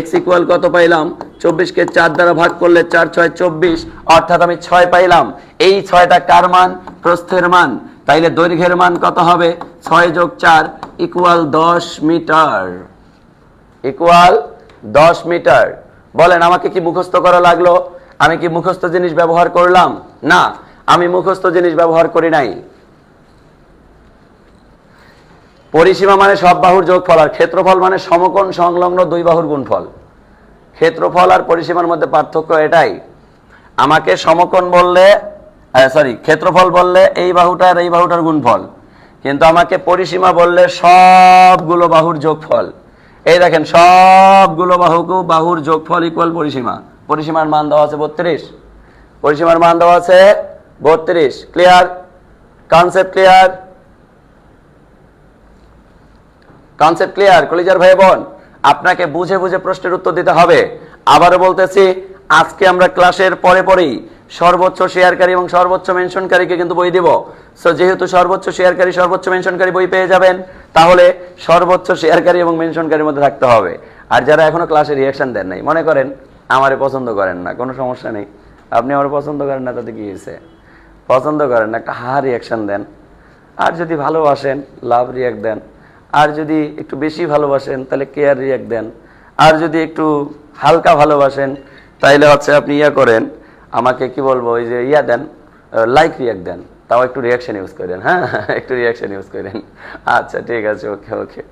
x ইকুয়াল কত পাইলাম? 24 কে 4 দ্বারা ভাগ করলে 4 6 24, অর্থাৎ আমি 6 পাইলাম। এই 6টা কার মান? প্রস্থের মান। তাইলে দৈর্ঘ্যের মান কত হবে? 6 যোগ 4 ইকুয়াল 10 মিটার, ইকুয়াল 10 মিটার। বলেন আমাকে কি মুখস্থ করা লাগলো? আমি কি মুখস্থ জিনিস ব্যবহার করলাম? না, আমি মুখস্থ জিনিস ব্যবহার করি নাই। পরিসীমা মানে সব বাহুর যোগফল, আর ক্ষেত্রফল মানে সমকোণ সংলগ্ন দুই বাহুর গুণফল। ক্ষেত্রফল আর পরিসীমার মধ্যে পার্থক্য এটাই। আমাকে সমকোণ বললে, ক্ষেত্রফল বললে এই বাহুটা আর এই বাহুটার গুণফল, কিন্তু আমাকে পরিসীমা বললে সবগুলো বাহুর যোগফল। এই দেখেন, সবগুলো বাহুর যোগফল ইকুয়াল পরিসীমা। পরিসীমার মান দেওয়া আছে 32, পরিসীমার মান দেওয়া আছে 32। Clear? Concept clear? Concept clear কলিজার ভাই বোন? আপনাকে বুঝে বুঝে প্রশ্নের উত্তর দিতে হবে। আবারও বলতেছি, আজকে আমরা ক্লাসের পরে পরেই সর্বোচ্চ শেয়ারকারী এবং সর্বোচ্চ মেনশনকারীকে কিন্তু বই দিব। সো যেহেতু সর্বোচ্চ শেয়ারকারী সর্বোচ্চ মেনশনকারী বই পেয়ে যাবেন, তাহলে সর্বোচ্চ শেয়ারকারী এবং মেনশনকারীর মধ্যে থাকতে হবে। আর যারা এখনো ক্লাসে রিয়াকশন দেন নাই, মনে করেন আমারে পছন্দ করেন না, কোনো সমস্যা নেই। আপনি আমার পছন্দ করেন না, তাতে কি হয়েছে? পছন্দ করেন না, একটা হা রিয়াকশন দেন। আর যদি ভালোবাসেন, লাভ রিয়াক্ট দেন। আর যদি একটু বেশি ভালোবাসেন, তাহলে কেয়ার রিয়াক্ট দেন। আর যদি একটু হালকা ভালোবাসেন, তাইলে হচ্ছে আপনি করেন, আমাকে কি বলবো, ওই যে দেন, লাইক রিয়াক্ট দেন। তাও একটু রিয়াকশন ইউজ করেন। হ্যাঁ, একটু রিয়াকশন ইউজ করেন। আচ্ছা ঠিক আছে, ওকে ওকে।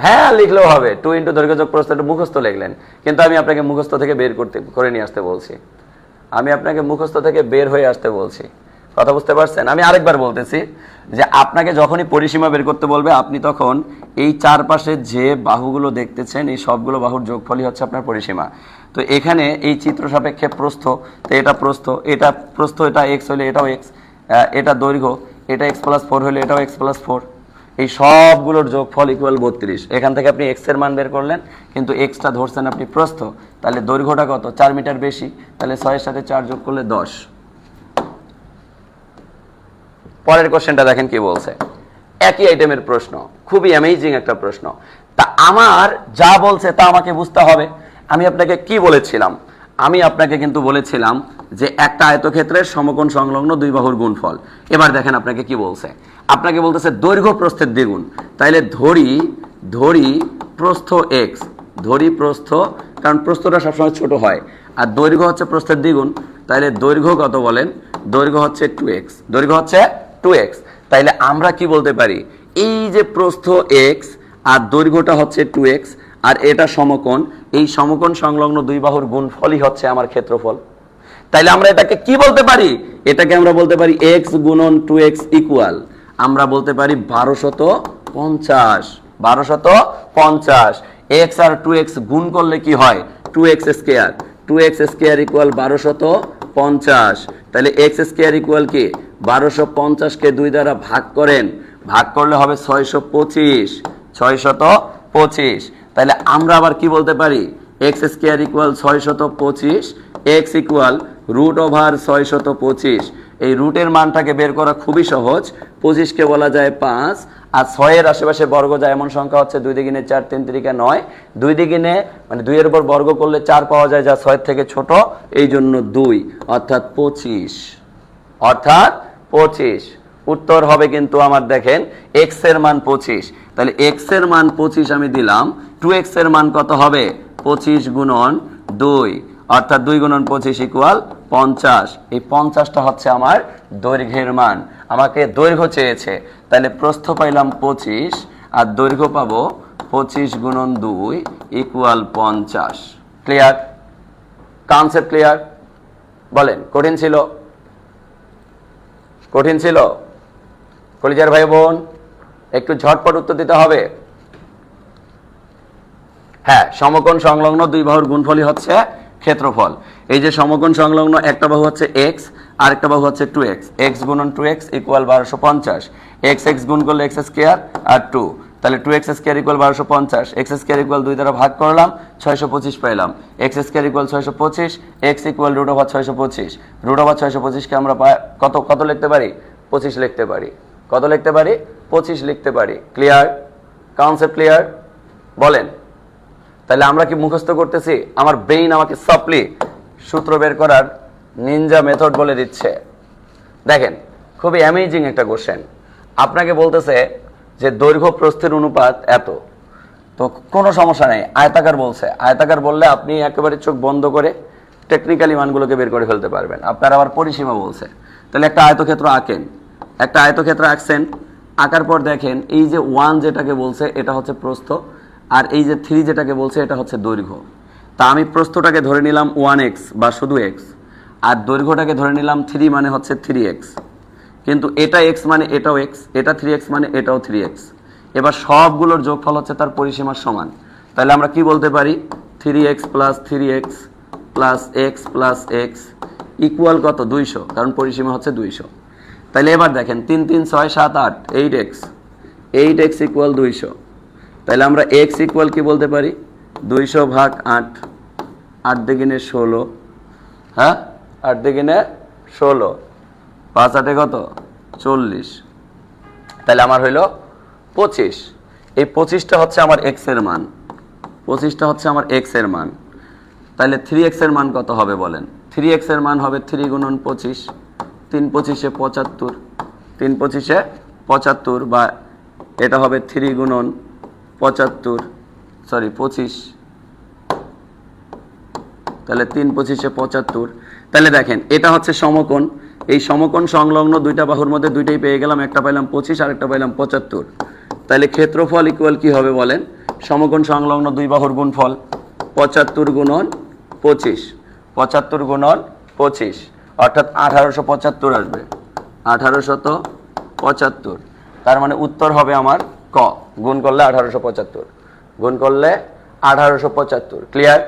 হ্যাঁ, লিখলেও হবে। 2 × দৈর্ঘ্য যোগ প্রস্থ, একটু মুখস্থ লিখলেন, কিন্তু আমি আপনাকে মুখস্থ থেকে বের করে নিয়ে আসতে বলছি। আমি আপনাকে মুখস্থ থেকে বের হয়ে আসতে বলছি। কথা বুঝতে পারছেন? আমি আরেকবার বলতেছি যে আপনাকে যখনই পরিসীমা বের করতে বলবে, আপনি তখন এই চারপাশে যে বাহুগুলো দেখতেছেন, এই সবগুলো বাহুর যোগফলই হচ্ছে আপনার পরিসীমা। তো এখানে এই চিত্র সাপেক্ষে প্রস্থ, তো এটা প্রস্থ, এটা প্রস্থ, এটা এক্স হলে এটাও এক্স, এটা দৈর্ঘ্য, এটা x+4 হলে এটাও x+4। এই সবগুলোর যোগফল ইকুয়াল 32। এখান থেকে আপনি এক্স এর মান বের করলেন, কিন্তু এক্সটা ধরছেন আপনি প্রস্থ, তাহলে দৈর্ঘ্যটা কত? 4 মিটার বেশি, তাহলে 6 এর সাথে 4 যোগ করলে 10। পরের কোশ্চেনটা দেখেন কি বলছে। একই আইটেমের প্রশ্ন, খুবই অ্যামেজিং একটা প্রশ্ন। তা আমার যা বলছে তা আমাকে বুঝতে হবে। আমি আপনাকে কি বলেছিলাম? আমি আপনাকে কিন্তু বলেছিলাম যে একটা আয়তক্ষেত্রের সমকোণ সংলগ্ন দুই বাহুর গুণফল। এবার দেখেন আপনাকে কি বলছে। আপনাকে বলতেছে দৈর্ঘ্য প্রস্থের দ্বিগুণ। তাইলে ধরি প্রস্থ এক্স, ধরি প্রস্থ, কারণ প্রস্থটা সবসময় ছোট হয়, আর দৈর্ঘ্য হচ্ছে প্রস্থের দ্বিগুণ। তাইলে দৈর্ঘ্য কত বলেন? দৈর্ঘ্য হচ্ছে 2x, দৈর্ঘ্য হচ্ছে 2x। তাইলে আমরা কি বলতে পারি? এই যে প্রস্থ x আর দৈর্ঘ্যটা হচ্ছে 2x, আর এটা সমকোণ, এই সমকোণ সংলগ্ন দুই বাহুর গুণফলই হচ্ছে আমার ক্ষেত্রফল। তাইলে আমরা এটাকে কি বলতে পারি? এটাকে আমরা বলতে পারি x গুণন 2x ইকুয়াল, আমরা বলতে পারি 1250। 1250 x আর 2x গুণ করলে কি হয়? 2x square. 2x square equal 1250। তাহলে x স্কয়ার ইকুয়াল কি? 1250 কে 2 দ্বারা ভাগ করেন, ভাগ করলে হবে 625। 625। তাহলে আমরা আবার কি বলতে পারি? x square equal 625, x equal √625। এই রুটের মানটাকে বের করা খুবই সহজ। 25 কে বলা যায় 5, আর 6 এর আশেপাশে বর্গ যায় এমন সংখ্যা হচ্ছে 2 দ্বিগুণে 4, 3 3 9। 2 দ্বিগুণে মানে 2 এর উপর বর্গ করলে 4 পাওয়া যায়, যা 6 থেকে ছোট, এই জন্য 2, অর্থাৎ 25। অর্থাৎ 25 উত্তর হবে কিন্তু আমার দেখেন x এর মান 25। তাহলে x এর মান 25 আমি দিলাম, 2x এর মান কত হবে? 25 গুণন 2, অর্থাৎ 2 গুণন 25 ইকুয়াল 50। এই 50টা হচ্ছে আমার দৈর্ঘ্যের মান। আমাকে দৈর্ঘ্য চেয়েছে, তাহলে প্রস্থ পাইলাম 25 আর দৈর্ঘ্য পাবো 25 গুণন 2 ইকুয়াল 50। ক্লিয়ার? Concept clear? বলেন, কঠিন ছিল? কঠিন ছিল? কলিজার ভাই বোন, একটু ঝটপট উত্তর দিতে হবে। হ্যাঁ, সমকোণ সংলগ্ন দুই বাহুর গুণফলই হচ্ছে ক্ষেত্রফল। এই যে সমকোণ সংলগ্ন, একটা বাহু হচ্ছে x আর একটা বাহু হচ্ছে 2x, x গুণন 2x ইকুয়াল 1250। x গুণ করলে x স্কয়ার আর 2, তাহলে 2x square equal 1250। x square equal 2 দ্বারা ভাগ করলাম, 625 পাইলাম। x square equal 625, x equal √625। √625 কে আমরা কত লিখতে পারি? 25 লিখতে পারি। কত লিখতে পারি? 25 লিখতে পারি। ক্লিয়ার? Concept clear? বলেন। তাহলে আমরা কি মুখস্থ করতেছি? আমার ব্রেইন আমাকে সাপ্লি সূত্র বের করার নিনজা মেথড বলে দিচ্ছে। দেখেন, খুবই অ্যামেজিং একটা কোশ্চেন। আপনাকে বলতেছে যে দৈর্ঘ্য প্রস্থের অনুপাত এত, তো কোনো সমস্যা নেই, আয়তাকার বলছে। আয়তাকার বললে আপনি একেবারে চোখ বন্ধ করে টেকনিক্যালি মানগুলোকে বের করে ফেলতে পারবেন। আপনার আবার পরিসীমা বলছে, তাহলে একটা আয়তক্ষেত্র আঁকেন। একটা আয়তক্ষেত্র আঁকছেন, আঁকার পর দেখেন এই যে 1 যেটাকে বলছে এটা হচ্ছে প্রস্থ, আর এই যে 3 যেটাকে বলছে এটা হচ্ছে দৈর্ঘ্য। তা আমি প্রস্থটাকে ধরে নিলাম 1x বা শুধু x, আর দৈর্ঘ্যটাকে ধরে নিলাম 3 মানে হচ্ছে 3x। কিন্তু এটা x মানে এটাও x, এটা 3x মানে এটাও 3x। এবার সবগুলোর যোগফল হচ্ছে তার পরিসীমার সমান। তাহলে আমরা কি বলতে পারি? 3x plus 3x plus x plus x equal কত? 200, কারণ পরিসীমা হচ্ছে 200। তাহলে এবার দেখেন 3 3 6 7 8 8x, 8x ইকুয়াল 200। তাহলে আমরা x ইকুয়াল কি বলতে পারি? 200 ভাগ 8, 8 দুগুণে 16, হ্যাঁ 8 দুগুণে 16, 5 8 কত? 40। তাহলে আমার হইল 25। এই 25টা হচ্ছে আমার x এর মান, 25টা হচ্ছে আমার x এর মান। তাহলে 3x এর মান কত হবে বলেন? 3x এর মান হবে 3 গুণন 25, 3 25 75, 3 25 75, বা এটা হবে 3 গুণন 75, সরি 25, তাহলে 3 25 75। তাহলে দেখেন এটা হচ্ছে সমকোণ, এই সমকোণ সংলগ্ন দুইটা বাহুর মধ্যে দুইটাই পেয়ে গেলাম, একটা পাইলাম 25 আর একটা পাইলাম 75। তাহলে ক্ষেত্রফল ইকুয়াল কি হবে বলেন? সমকোণ সংলগ্ন দুই বাহুর গুণফল 75 গুণন 25, 75 গুণন 25, অর্থাৎ 1875 আসবে, 1875। তার মানে উত্তর হবে আমার ক। গুণ করলে 1875, গুণ করলে 1875। ক্লিয়ার?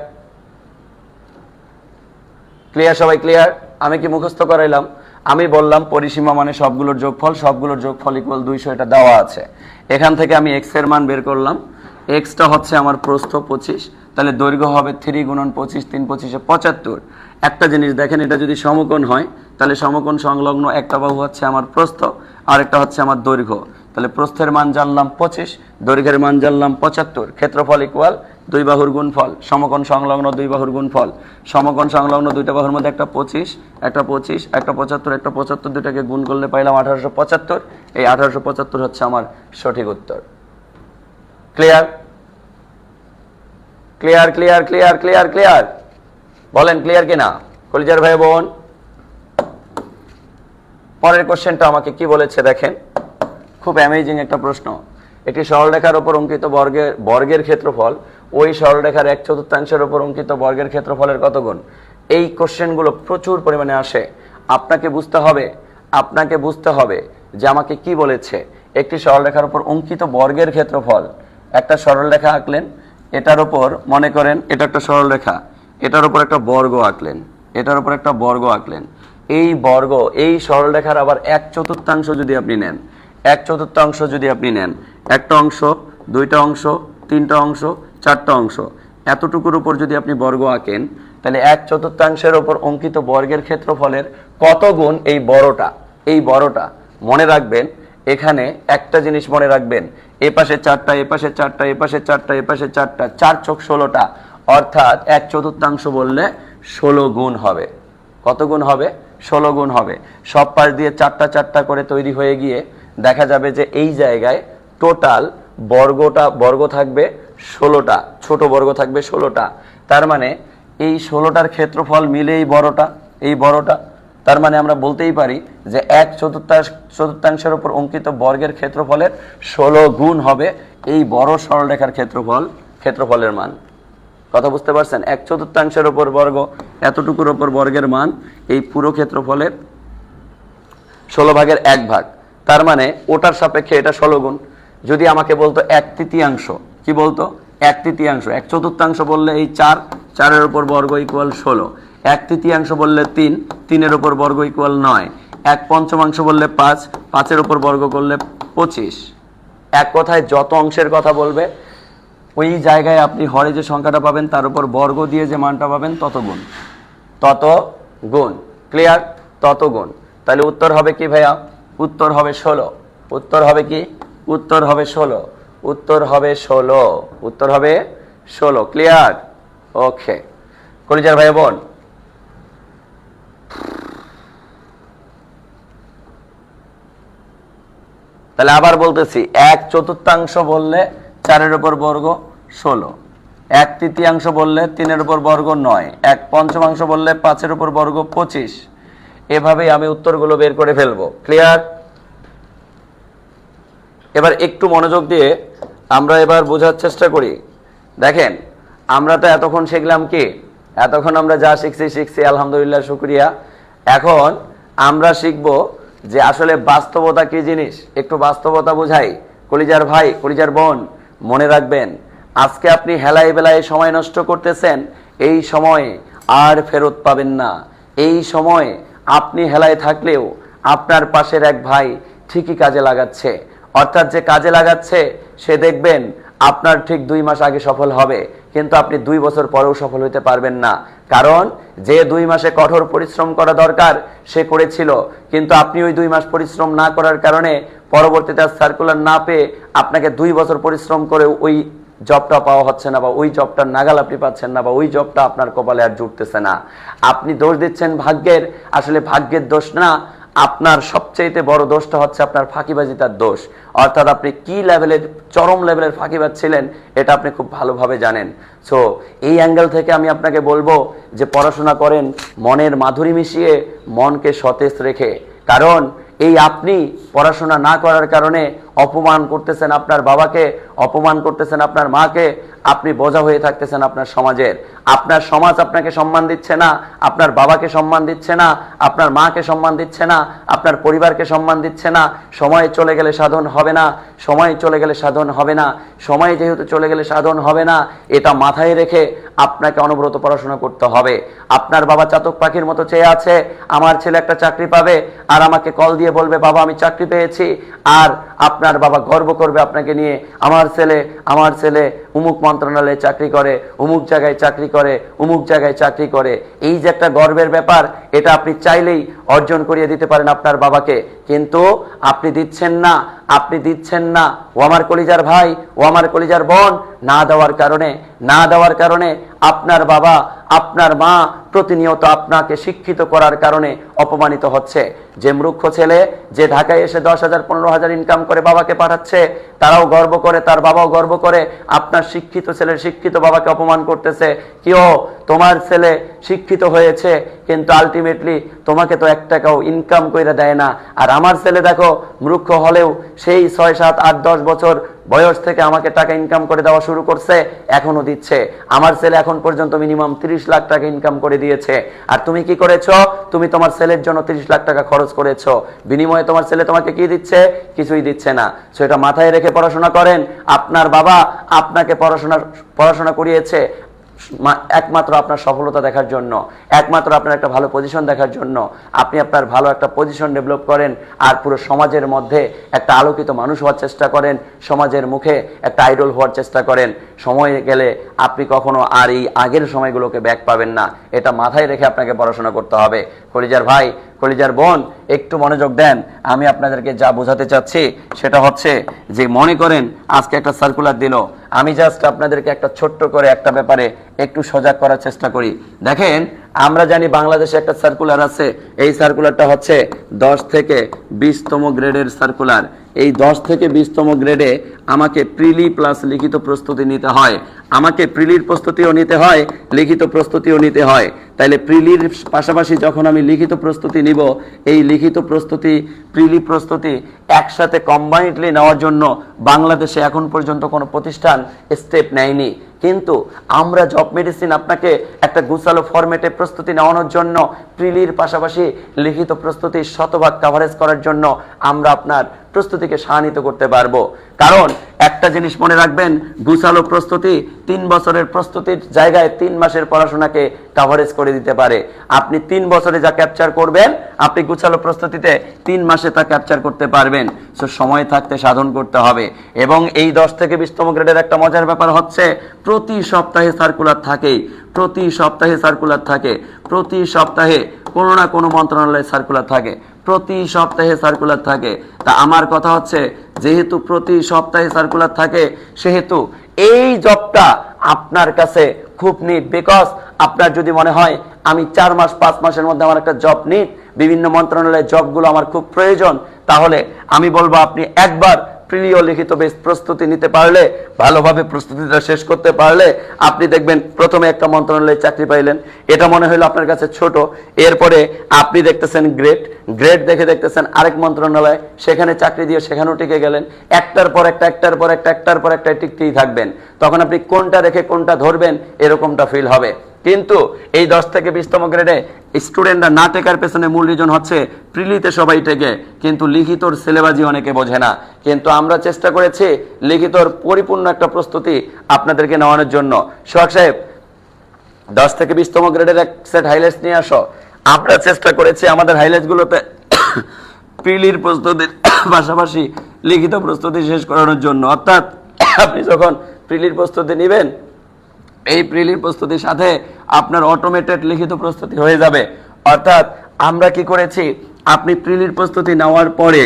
ক্লিয়ার সবাই? ক্লিয়ার? আমি কি মুখস্থ করাইলাম? আমি বললাম পরিসীমা মানে সবগুলোর যোগফল, সবগুলোর যোগফল ইকুয়াল 200, এটা দেওয়া আছে। এখান থেকে আমি x এর মান বের করলাম, xটা হচ্ছে আমার প্রস্থ 25, তাহলে দৈর্ঘ্য হবে 3 গুণন 25, 3 25 75। একটা জিনিস দেখেন, এটা যদি সমকোণ হয় তাহলে সমকোণ সংলগ্ন একটা বাহু হচ্ছে আমার প্রস্থ আর একটা হচ্ছে আমার দৈর্ঘ্য। তাহলে প্রস্থের মান জানলাম 25, দৈর্ঘ্যের মান জানলাম 75। ক্ষেত্রফল ইকুয়াল দুই বাহুর গুণফল, সমকোণ সংলগ্ন দুই বাহুর গুণফল। সমকোণ সংলগ্ন দুইটা বাহুর মধ্যে একটা 25, একটা 25, একটা 75, একটা 75, দুটাকে গুণ করলে পাইলাম 1875। এই 1875 হচ্ছে আমার সঠিক উত্তর। Clear? Clear clear clear clear clear? বলেন ক্লিয়ার কিনা কলিজার ভাই বোন? পরের কোশ্চেনটা আমাকে কি বলেছে দেখেন, খুব অ্যামেজিং একটা প্রশ্ন। একটি সরলরেখার উপর অঙ্কিত বর্গের ক্ষেত্রফল ওই সরলরেখার 1/4 উপর অঙ্কিত বর্গের ক্ষেত্রফলের কত গুণ? এই কোশ্চেনগুলো প্রচুর পরিমাণে আসে। আপনাকে বুঝতে হবে যে আমাকে কি বলেছে। একটি সরলরেখার উপর অঙ্কিত বর্গের ক্ষেত্রফল, একটা সরলরেখা আঁকলেন, এটার উপর মনে করেন এটা একটা সরলরেখা, এটার উপর একটা বর্গ আঁকলেন, এটার উপর একটা বর্গ আঁকলেন। এই বর্গ, এই সরলরেখার আবার 1/4 যদি আপনি নেন, 1/4 যদি আপনি নেন, একটা অংশ, দুইটা অংশ, তিনটা অংশ, চারটা অংশ, এতটুকুর উপর যদি আপনি বর্গ আঁকেন, তাহলে 1/4 উপর অঙ্কিত বর্গের ক্ষেত্রফলের কত গুণ এই বড়টা? এই বড়টা মনে রাখবেন। এখানে একটা জিনিস মনে রাখবেন, এ পাশে 4টা, এ পাশে 4টা, এ পাশে 4টা, এ পাশে 4টা, 4 × 16টা, অর্থাৎ 1/4 বললে 16 গুণ হবে। কত গুণ হবে? 16 গুণ হবে। সব পাশ দিয়ে 4টা 4টা করে তৈরি হয়ে গিয়ে দেখা যাবে যে এই জায়গায় টোটাল বর্গ থাকবে 16টা, ছোট বর্গ থাকবে 16টা। তার মানে এই 16টার ক্ষেত্রফল মিলে এই বড়টা। তার মানে আমরা বলতেই পারি যে 1/4 উপর অঙ্কিত বর্গের ক্ষেত্রফলের 16 গুণ হবে এই বড় সরলরেখার ক্ষেত্রফলের মান। কথা বুঝতে পারছেন? 1/4 উপর বর্গ, এতটুকুর উপর বর্গের মান এই পুরো ক্ষেত্রফলের 16 ভাগের 1 ভাগ। তার মানে ওটার সাপেক্ষে এটা 16 গুণ। যদি আমাকে বলতো 1/3, কি বলতো? 1/3, 1/4 বললে এই 4, 4-এর উপর বর্গ ইকুয়াল 16, 1/3 বললে 3, 3-এর উপর বর্গ ইকুয়াল 9, 1/5 বললে 5, 5-এর উপর বর্গ করলে 25। এক কথায় যত অংশের কথা বলবে ওই জায়গায় আপনি হরে যে সংখ্যাটা পাবেন তার উপর বর্গ দিয়ে যে মানটা পাবেন তত গুণ। ক্লিয়ার? তত গুণ। তাহলে উত্তর হবে কি ভাইয়া? উত্তর হবে 16। উত্তর হবে কি? উত্তর হবে 16। উত্তর হবে 16। উত্তর হবে 16। ক্লিয়ার? ওকে কলিজার ভাই বোন, তাহলে আবার বলতেছি, 1/4 বললে 4-এর উপর বর্গ 16, 1/3 বললে 3-এর উপর বর্গ 9, 1/5 বললে 5-এর উপর বর্গ 25। এভাবেই আমি উত্তরগুলো বের করে ফেলবো। ক্লিয়ার? এবার একটু মনোযোগ দিয়ে আমরা এবার বোঝার চেষ্টা করি। দেখেন, আমরা তো এতক্ষণ শিখলাম কি? এতক্ষণ আমরা যা শিখছি আলহামদুলিল্লাহ, শুকরিয়া। এখন আমরা শিখবো যে আসলে বাস্তবতা কি জিনিস, একটু বাস্তবতা বোঝাই। কলিজার ভাই, কলিজার বোন, মনে রাখবেন, আজকে আপনি হেলায় বেলায় সময় নষ্ট করতেছেন, এই সময় আর ফেরত পাবেন না। এই সময় আপনি হেলায় থাকলেও আপনার পাশের এক ভাই ঠিকই কাজে লাগাচ্ছে। অর্থাৎ যে কাজে লাগাচ্ছে সে দেখবেন আপনার ঠিক 2 মাস আগে সফল হবে, কিন্তু আপনি 2 বছর পরেও সফল হতে পারবেন না। কারণ যে 2 মাসে কঠোর পরিশ্রম করা দরকার সে করেছিল, কিন্তু আপনি ওই 2 মাস পরিশ্রম না করার কারণে পরবর্তীতে সার্কুলার না পেয়ে আপনাকে 2 বছর পরিশ্রম করে ওই জবটা পাওয়া হচ্ছে না, বা ওই জবটার নাগাল আপনি পাচ্ছেন না, বা ওই জবটা আপনার কপালে আর জুটতেছে না। আপনি দোষ দিচ্ছেন ভাগ্যের, আসলে ভাগ্যের দোষ না, আপনার সবচেয়ে বড় দোষটা হচ্ছে আপনার ফাঁকিবাজিতার দোষ। অর্থাৎ আপনি কি লেভেলের, চরম লেভেলের ফাঁকিবাজ ছিলেন এটা আপনি খুব ভালোভাবে জানেন। সো এই অ্যাঙ্গেল থেকে আমি আপনাকে বলবো যে পড়াশোনা করেন মনের মাধুরী মিশিয়ে, মনকে সতেজ রেখে। কারণ এই আপনি পড়াশোনা না করার কারণে অপমান করতেছেন আপনার বাবাকে, অপমান করতেছেন আপনার মাকে, আপনি বোঝা হয়ে থাকতেছেন আপনার সমাজের। আপনার সমাজ আপনাকে সম্মান দিচ্ছে না, আপনার বাবাকে সম্মান দিচ্ছে না, আপনার মাকে সম্মান দিচ্ছে না, আপনার পরিবারকে সম্মান দিচ্ছে না। সময় চলে গেলে সাধন হবে না, সময় চলে গেলে সাধন হবে না। সময় যেহেতু চলে গেলে সাধন হবে না, এটা মাথায় রেখে আপনাকে অনবরত পড়াশোনা করতে হবে। আপনার বাবা চাতক পাখির মতো চেয়ে আছে আমার ছেলে একটা চাকরি পাবে, আর আমাকে কল দিয়ে বলবে বাবা আমি চাকরি পেয়েছি, আর আপনার বাবা গর্ব করবে আপনাকে নিয়ে, আমার ছেলে অমুক মন্ত্রণালয়ে চাকরি করে, অমুক জায়গায় চাকরি করে, অমুক জায়গায় চাকরি করে। এই যে একটা গর্বের ব্যাপার, এটা আপনি চাইলেই অর্জন করিয়ে দিতে পারেন আপনার বাবাকে, কিন্তু আপনি দিচ্ছেন না, আপনি দিচ্ছেন না। ও আমার কলিজার ভাই, ও আমার কলিজার বোন, না দেওয়ার কারণে আপনার বাবা, আপনার মা প্রতিনিয়ত আপনাকে শিক্ষিত করার কারণে অপমানিত হচ্ছে। যে মূর্খ ছেলে যে ঢাকায় এসে 10,000 15,000 ইনকাম করে বাবাকে পাঠাচ্ছে, তারাও গর্ব করে, তার বাবাও গর্ব করে, আপনার শিক্ষিত ছেলের শিক্ষিত বাবাকে অপমান করতেছে। কিও তোমার ছেলে শিক্ষিত হয়েছে, কিন্তু আলটিমেটলি তোমাকে তো 1 টাকাও ইনকাম করে দেয় না। আর আমার ছেলে দেখো মূর্খ হলেও সেই 6, 7, 8, 10 বছর বয়স থেকে আমাকে টাকা ইনকাম করে দেওয়া শুরু করছে, এখনো দিচ্ছে। আমার ছেলে এখন পর্যন্ত মিনিমাম 30 লাখ টাকা ইনকাম করে দিয়েছে। আর তুমি কি করেছো? তুমি তোমার ছেলের জন্য 30 লাখ টাকা খরচ করেছো, বিনিময়ে তোমার ছেলে তোমাকে কি দিচ্ছে? কিছুই দিচ্ছে না। সেটা মাথায় রেখে পড়াশোনা করেন। আপনার বাবা আপনাকে পড়াশোনা করিয়েছে একমাত্র আপনার সফলতা দেখার জন্য, একমাত্র আপনার একটা ভালো পজিশন দেখার জন্য। আপনি আপনার ভালো একটা পজিশন ডেভেলপ করেন, আর পুরো সমাজের মধ্যে একটা আলোকিত মানুষ হওয়ার চেষ্টা করেন, সমাজের মুখে একটা আইডল হওয়ার চেষ্টা করেন। সময় গেলে আপনি কখনো আর এই আগের সময়গুলোকে ব্যাক পাবেন না। এটা মাথায় রেখে আপনাকে পড়াশোনা করতে হবে। কলিজার ভাই, কলিজার বোন, একটু মনোযোগ দেন। আমি আপনাদেরকে যা বোঝাতে চাচ্ছি সেটা হচ্ছে যে, মনে করেন আজকে একটা সার্কুলার দিল, আমি জাস্ট আপনাদেরকে একটা ছোট্ট করে একটা ব্যাপারে একটু সজাগ করার চেষ্টা করি। দেখেন, আমরা জানি বাংলাদেশে একটা সার্কুলার আছে, এই সার্কুলারটা হচ্ছে 10 থেকে 20তম গ্রেডের সার্কুলার। এই 10 থেকে 20তম গ্রেডে আমাকে প্রিলি প্লাস লিখিত প্রস্তুতি নিতে হয়। আমাকে প্রিলির প্রস্তুতিও নিতে হয়, লিখিত প্রস্তুতিও নিতে হয়। তাইলে প্রিলির পাশাপাশি যখন আমি লিখিত প্রস্তুতি নিব, এই লিখিত প্রস্তুতি, প্রিলি প্রস্তুতি একসাথে কম্বাইন্ডলি নেওয়ার জন্য বাংলাদেশে এখন পর্যন্ত কোনো প্রতিষ্ঠান স্টেপ নেয়নি। কিন্তু আমরা জব মেডিসিন আপনাকে একটা গুছালো ফরম্যাটে প্রস্তুতি নেওয়ানোর জন্য, প্রিলির পাশাপাশি লিখিত প্রস্তুতি শতভাগ কভারেজ করার জন্য আমরা আপনার প্রস্তুতিকে সাহান্বিত করতে পারবো। কারণ একটা জিনিস মনে রাখবেন, গুছালো প্রস্তুতি 3 বছরের প্রস্তুতির জায়গায় 3 মাসের পড়াশোনাকে কভারেজ করে দিতে পারে। আপনি 3 বছরে যা ক্যাপচার করবেন, আপনি গুছালো প্রস্তুতিতে 3 মাসে তা ক্যাপচার করতে পারবেন। সো সময় থাকতে সাধন করতে হবে। এবং এই 10 থেকে 20তম গ্রেডের একটা মজার ব্যাপার হচ্ছে, প্রতি সপ্তাহে সার্কুলার থাকে, প্রতি সপ্তাহে সার্কুলার থাকে, প্রতি সপ্তাহে কোনো না কোনো মন্ত্রণালয়ে সার্কুলার থাকে, প্রতি সপ্তাহে সার্কুলার থাকে। তা আমার কথা হচ্ছে, যেহেতু প্রতি সপ্তাহে সার্কুলার থাকে, সেহেতু এই জবটা আপনার কাছে খুব নিট। বিকজ আপনার যদি মনে হয় আমি 4 মাস 5 মাসের মধ্যে আমার একটা জব নিট, বিভিন্ন মন্ত্রণালয়ের জবগুলো আমার খুব প্রয়োজন, তাহলে আমি বলবো আপনি একবার প্রিলিও লিখিত বেস প্রস্তুতি নিতে পারলে, ভালোভাবে প্রস্তুতিটা শেষ করতে পারলে, আপনি দেখবেন প্রথমে একটা মন্ত্রণালয়ে চাকরি পাইলেন, এটা মনে হলো আপনার কাছে ছোট, এরপরে আপনি দেখতেছেন গ্রেড, গ্রেড দেখে দেখতেছেন আরেক মন্ত্রণালয়, সেখানে চাকরি দিয়ে সেখানেও টিকে গেলেন, একটার পর একটা, একটার পর একটা, একটার পর একটা টিকতেই থাকবেন। তখন আপনি কোনটা রেখে কোনটা ধরবেন এরকমটা ফিল হবে। কিন্তু এই 10 থেকে 20তম গ্রেডে স্টুডেন্টরা না টেকার পেছনে মূল রিজন হচ্ছে প্রিলিতে সবাই টেকে, কিন্তু লিখিতর সিলেবাসই অনেকে বোঝে না। কিন্তু আমরা চেষ্টা করেছি লিখিতর পরিপূর্ণ একটা প্রস্তুতি আপনাদেরকে নেওয়ানোর জন্য। সোহাগ সাহেব, 10 থেকে 20তম গ্রেডের এক সেট হাইলাইটস নিয়ে আসো। আমরা চেষ্টা করেছি আমাদের হাইলাইটসগুলোতে প্রিলির প্রস্তুতির পাশাপাশি লিখিত প্রস্তুতি শেষ করানোর জন্য। অর্থাৎ আপনি যখন প্রিলির প্রস্তুতি নেবেন, এই প্রিলির প্রস্তুতির সাথে আপনার অটোমেটেড লিখিত প্রস্তুতি হয়ে যাবে। অর্থাৎ আমরা কি করেছি, আপনি প্রিলির প্রস্তুতি নেওয়ার পরে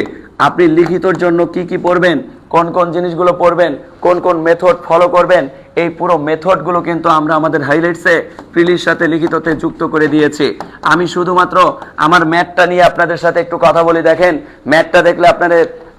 আপনি লিখিতর জন্য কি কি পড়বেন, কোন কোন জিনিসগুলো পড়বেন, কোন কোন মেথড ফলো করবেন, এই পুরো মেথডগুলো কিন্তু আমরা আমাদের হাইলাইটসে প্রিলির সাথে লিখিততে যুক্ত করে দিয়েছি। আমি শুধুমাত্র আমার ম্যাথটা নিয়ে আপনাদের সাথে একটু কথা বলি। দেখেন, ম্যাথটা দেখলে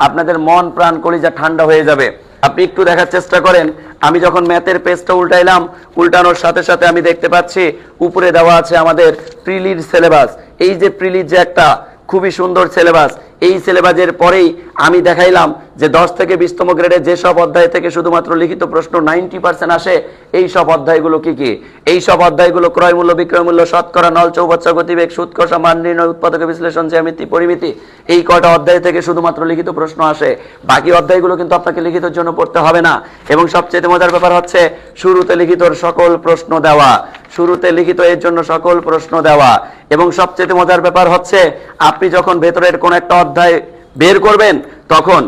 আপনাদের মন প্রাণ কলিজা ঠান্ডা হয়ে যাবে। আপনি একটু দেখার চেষ্টা করেন। আমি যখন ম্যাথের পেজটা উল্টাইলাম, উল্টানোর সাথে সাথে আমি দেখতে পাচ্ছি উপরে দেওয়া আছে আমাদের প্রিলির সিলেবাস। এই যে প্রিলির যে একটা খুবই সুন্দর সিলেবাস, এই সিলেবাসের পরেই আমি দেখাইলাম যে 10 থেকে 20তম গ্রেডে যেসব অধ্যায় থেকে শুধুমাত্র লিখিত প্রশ্ন 90% আসে, এই সব অধ্যায়গুলো কি কি? এই সব অধ্যায়গুলো ক্রয় মূল্য, বিক্রয় মূল্য, শতকরা, নল চৌবাচ্চা, গতিবেগ, সুদ কষা, মান নির্ণয়, উৎপাদক বিশ্লেষণ, জ্যামিতি, পরিমিতি, এই কয়টা অধ্যায় থেকে শুধুমাত্র লিখিত প্রশ্ন আসে। বাকি অধ্যায়গুলো কিন্তু আপনাকে লিখিতের জন্য পড়তে হবে না। এবং সবচেয়ে মজার ব্যাপার হচ্ছে শুরুতে লিখিতর সকল প্রশ্ন দেওয়া, শুরুতে লিখিত এর জন্য সকল প্রশ্ন দেওয়া। এবং সবচেয়ে মজার ব্যাপার হচ্ছে আপনি যখন ভেতরের কোন একটা অধ্যায় বের করবেন, তখন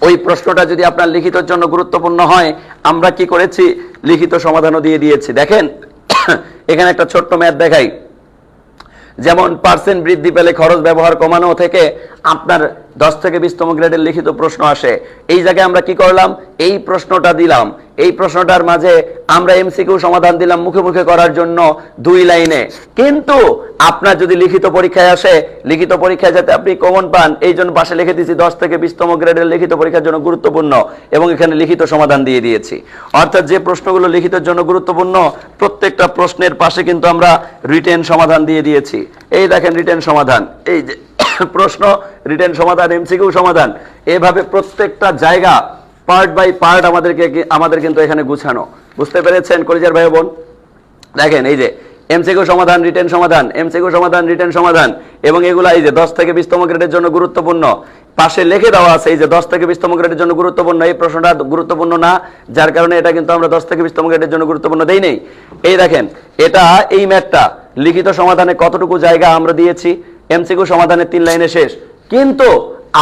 ওই প্রশ্নটা যদি আপনার লিখিতর জন্য গুরুত্বপূর্ণ হয়, আমরা কি করেছি, লিখিত সমাধানও দিয়ে দিয়েছি। দেখেন এখানে একটা ছোট্ট ম্যাথ দেখাই। যেমন পার্সেন্ট বৃদ্ধি পেলে খরচ ব্যবহার কমানো থেকে আপনার 10 থেকে 20তম গ্রেডের লিখিত প্রশ্ন আসে। এই জায়গায় আমরা কি করলাম, এই প্রশ্নটা দিলাম, এই প্রশ্নটার মাঝে আমরা এমসিকিউ সমাধান দিলাম মুখে মুখে করার জন্য 2 লাইনে। কিন্তু আপনার যদি লিখিত পরীক্ষায় আসে, লিখিত পরীক্ষায় যাতে আপনি কমন পান, এই জন্য পাশে লিখে দিয়েছি 10 থেকে 20তম গ্রেডের লিখিত পরীক্ষার জন্য গুরুত্বপূর্ণ, এবং এখানে লিখিত সমাধান দিয়ে দিয়েছি। অর্থাৎ যে প্রশ্নগুলো লিখিতের জন্য গুরুত্বপূর্ণ, প্রত্যেকটা প্রশ্নের পাশে কিন্তু আমরা রিটেন সমাধান দিয়ে দিয়েছি। এই দেখেন রিটেন সমাধান, এই যে প্রশ্ন, রিটেন সমাধান, এমসিকিউ সমাধান, এভাবে প্রত্যেকটা জায়গা পার্ট বাই পার্ট আমাদের কিন্তু এখানে গুছানো। বুঝতে পেরেছেন কলিজার ভাই বোন? দেখেন এই যে এমসিকিউ সমাধান, রিটেন সমাধান, এমসিকিউ সমাধান, রিটেন সমাধান, এবং এগুলা এই যে 10 থেকে 20তম গ্রেডের জন্য গুরুত্বপূর্ণ। পাশে লিখে দেওয়া আছে এই যে 10 থেকে 20তম গ্রেডের জন্য গুরুত্বপূর্ণ, এই প্রশ্নটা গুরুত্বপূর্ণ না, যার কারণে এটা কিন্তু আমরা 10 থেকে 20তম গ্রেডের জন্য গুরুত্বপূর্ণ দেই নেই। এই দেখেন, এটা এই ম্যাথটা লিখিত সমাধানে কতটুকু জায়গা আমরা দিয়েছি, এমসিকিউ সমাধানে 3 লাইনে শেষ। কিন্তু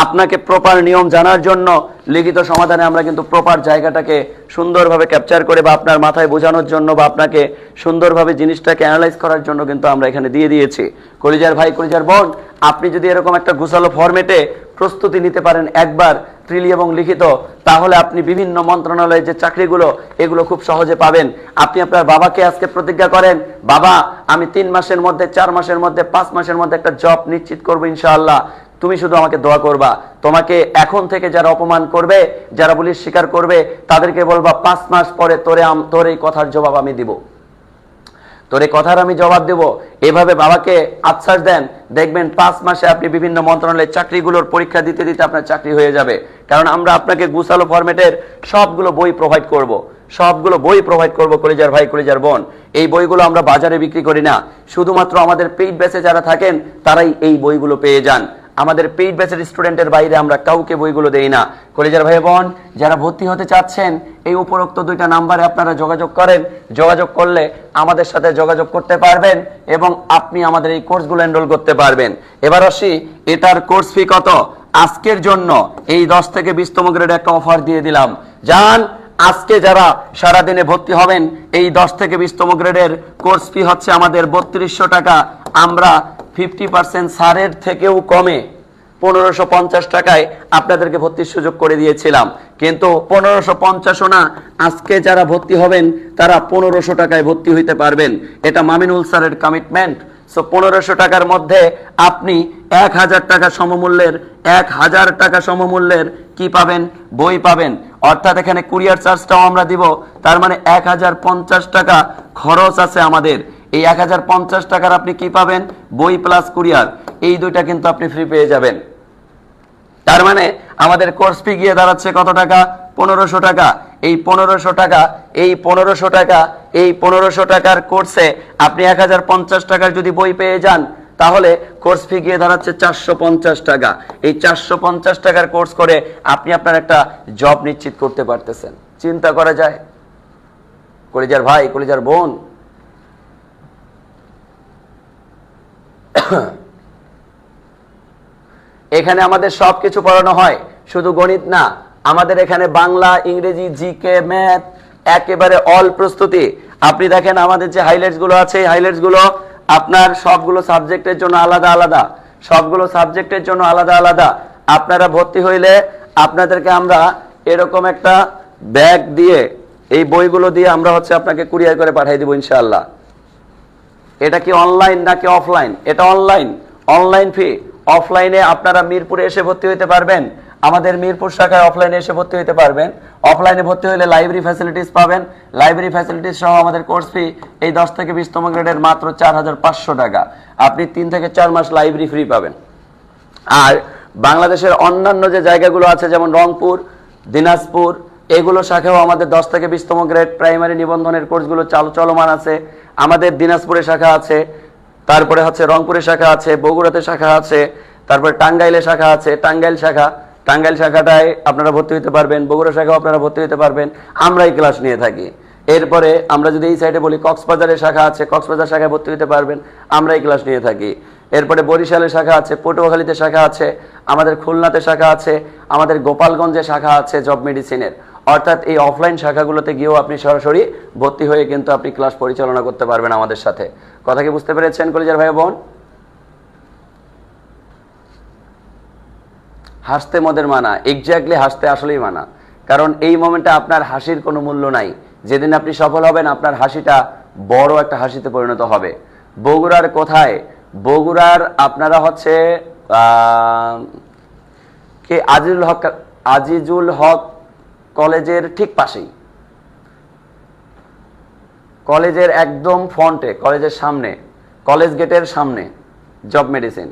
আপনাকে প্রপার নিয়ম জানার জন্য লিখিত সমাধানে আমরা কিন্তু প্রপার জায়গাটাকে সুন্দরভাবে ক্যাপচার করে, বা আপনার মাথায় বোঝানোর জন্য, বা আপনাকে সুন্দরভাবে জিনিসটাকে অ্যানালাইজ করার জন্য কিন্তু আমরা এখানে দিয়ে দিয়েছি। কলিজার ভাই, কলিজার বোন, আপনি যদি এরকম একটা গোছালো ফরম্যাটে প্রস্তুতি নিতে পারেন একবার প্রিলি এবং লিখিত, তাহলে আপনি বিভিন্ন মন্ত্রণালয়ের যে চাকরিগুলো, এগুলো খুব সহজে পাবেন। আপনি আপনার বাবাকে আজকে প্রতিজ্ঞা করেন, বাবা আমি 3 মাসের মধ্যে, 4 মাসের মধ্যে, 5 মাসের মধ্যে একটা জব নিশ্চিত করবো ইনশাআল্লাহ। তুমি শুধু আমাকে দোয়া করবা। তোমাকে এখন থেকে যারা অপমান করবে, যারা পুলিশ স্বীকার করবে, তাদেরকে বলবা 5 মাস পরে তোর এই কথার জবাব আমি দিব, তোর এই কথার আমি জবাব দেব। এভাবে বাবাকে আশ্বাস দেন, দেখবেন 5 মাসে আপনি বিভিন্ন মন্ত্রণালয়ের চাকরিগুলোর পরীক্ষা দিতে দিতে আপনার চাকরি হয়ে যাবে। কারণ আমরা আপনাকে গুছালো ফরম্যাটের সবগুলো বই প্রোভাইড করব, সবগুলো বই প্রোভাইড করবো কলিজার ভাই, কলিজার বোন। এই বইগুলো আমরা বাজারে বিক্রি করি না, শুধুমাত্র আমাদের পেইড ব্যাচে যারা থাকেন তারাই এই বইগুলো পেয়ে যান। আমাদের পেইড ব্যাচের স্টুডেন্টের বাইরে আমরা কাউকে বইগুলো দেই না। কলেজের ভাই বোন যারা ভর্তি হতে চাচ্ছেন, এই উপরোক্ত 2টা নাম্বারে আপনারা যোগাযোগ করেন। যোগাযোগ করলে আমাদের সাথে যোগাযোগ করতে পারবেন এবং আপনি আমাদের এই কোর্সগুলো এনরোল করতে পারবেন। এবার আসি, এটার কোর্স ফি কত? আজকের জন্য এই 10 থেকে 20তম গ্রেডে একটা অফার দিয়ে দিলাম। যান আজকে যারা সারাদিনে ভর্তি হবেন এই 10 থেকে 20তম গ্রেডের কোর্স ফি হচ্ছে আমাদের 3200 টাকা। আমরা 50% ছাড়ের থেকেও কমে 1550 টাকায় আপনাদেরকে ভর্তির সুযোগ করে দিয়েছিলাম, কিন্তু 1550ও না, আজকে যারা ভর্তি হবেন তারা 1500 টাকায় ভর্তি হইতে পারবেন। এটা মামিনুল স্যারের কমিটমেন্ট। সো 1500 টাকার মধ্যে আপনি 1000 টাকা সমমূল্যের 1000 টাকা সমমূল্যের কি পাবেন? বই পাবেন। অর্থাৎ এখানে কুরিয়ার চার্জটাও আমরা দিব, তার মানে 1050 টাকা খরচ আছে আমাদের। এই 1050 টাকার আপনি কি পাবেন? বই প্লাস কুরিয়ার, এই দুইটা কিন্তু আপনি ফ্রি পেয়ে যাবেন। তার মানে আমাদের কোর্স ফি গিয়ে দাঁড়াচ্ছে কত টাকা? 1500 টাকা। এই 1500 টাকা, এই 1500 টাকা, এই 1500 টাকার কোর্সে আপনি 1050 টাকার যদি বই পেয়ে যান তাহলে কোর্স ফি গিয়ে দাঁড়াচ্ছে 450 টাকা। এই 450 টাকার কোর্স করে আপনি আপনার একটা জব নিশ্চিত করতে পারতেছেন। চিন্তা করা যায়? কলিজার ভাই, কলিজার বোন, এখানে আমাদের সবকিছু পড়ানো হয়, শুধু গণিত না। আমাদের এখানে বাংলা, ইংরেজি, জিকে, ম্যাথ, একেবারে অল প্রস্তুতি। আপনি দেখেন আমাদের যে হাইলাইটস গুলো আছে, হাইলাইটস গুলো আপনার সবগুলো সাবজেক্টের জন্য আলাদা আলাদা, সবগুলো সাবজেক্টের জন্য আলাদা আলাদা। আপনারা ভর্তি হইলে আপনাদেরকে আমরা এরকম একটা ব্যাগ দিয়ে, এই বইগুলো দিয়ে আমরা হচ্ছে আপনাকে কুরিয়ার করে পাঠিয়ে দিব ইনশাআল্লাহ। এটা কি অনলাইন নাকি অফলাইন? এটা অনলাইন। Online fee. অফলাইনে আপনারা মিরপুরে এসে ভর্তি হতে পারবেন, আমাদের মিরপুর শাখায় অফলাইনে এসে ভর্তি হতে পারবেন। অফলাইনে ভর্তি হলে লাইব্রেরি ফ্যাসিলিটিস পাবেন। লাইব্রেরি ফ্যাসিলিটিস সহ আমাদের কোর্স ফি এই 10 থেকে 20তম গ্রেডের মাত্র 4500 টাকা। আপনি 3 থেকে 4 মাস লাইব্রেরি ফ্রি পাবেন। আর বাংলাদেশের অন্যান্য যে জায়গাগুলো আছে যেমন রংপুর, দিনাজপুর, এগুলো শাখাও আমাদের 10 থেকে 20তম গ্রেড প্রাইমারি নিবন্ধনের কোর্সগুলো চলমান আছে। আমাদের দিনাজপুরে শাখা আছে, তারপরে হচ্ছে রংপুরে শাখা আছে, বগুড়াতে শাখা আছে, তারপরে টাঙ্গাইলে শাখা আছে। টাঙ্গাইল শাখাটায় আপনারা ভর্তি হতে পারবেন, বগুড়া শাখাও আপনারা ভর্তি হতে পারবেন। আমরাই ক্লাস নিয়ে থাকি। এরপরে আমরা যদি এই সাইডে বলি, কক্সবাজারের শাখা আছে, কক্সবাজার শাখায় ভর্তি হতে পারবেন, আমরাই ক্লাস নিয়ে থাকি। এরপরে বরিশালের শাখা আছে, পটুয়াখালীতে শাখা আছে, আমাদের খুলনাতে শাখা আছে, আমাদের গোপালগঞ্জে শাখা আছে জব মেডিসিনের। অর্থাৎ এই অফলাইন শাখাগুলোতে গিয়েও আপনি সরাসরি ভর্তি হয়ে কিন্তু আপনি ক্লাস পরিচালনা করতে পারবেন আমাদের সাথে। কথা কি বুঝতে পেরেছেন কলেজের ভাই বোন? হাসতে মদের মানা, এক্স্যাক্টলি হাসতে আসলেই মানা। কারণ এই মোমেন্টে আপনার হাসির কোনো মূল্য নাই। যেদিন আপনি সফল হবেন আপনার হাসিটা বড় একটা হাসিতে পরিণত হবে। বগুড়ার কোথায়? বগুড়ার আপনারা হচ্ছে কে আজিজুল হক কলেজের ঠিক পাশেই, কলেজের একদম ফ্রন্টে, কলেজের সামনে, কলেজ গেটের সামনে জব মেডিসিন।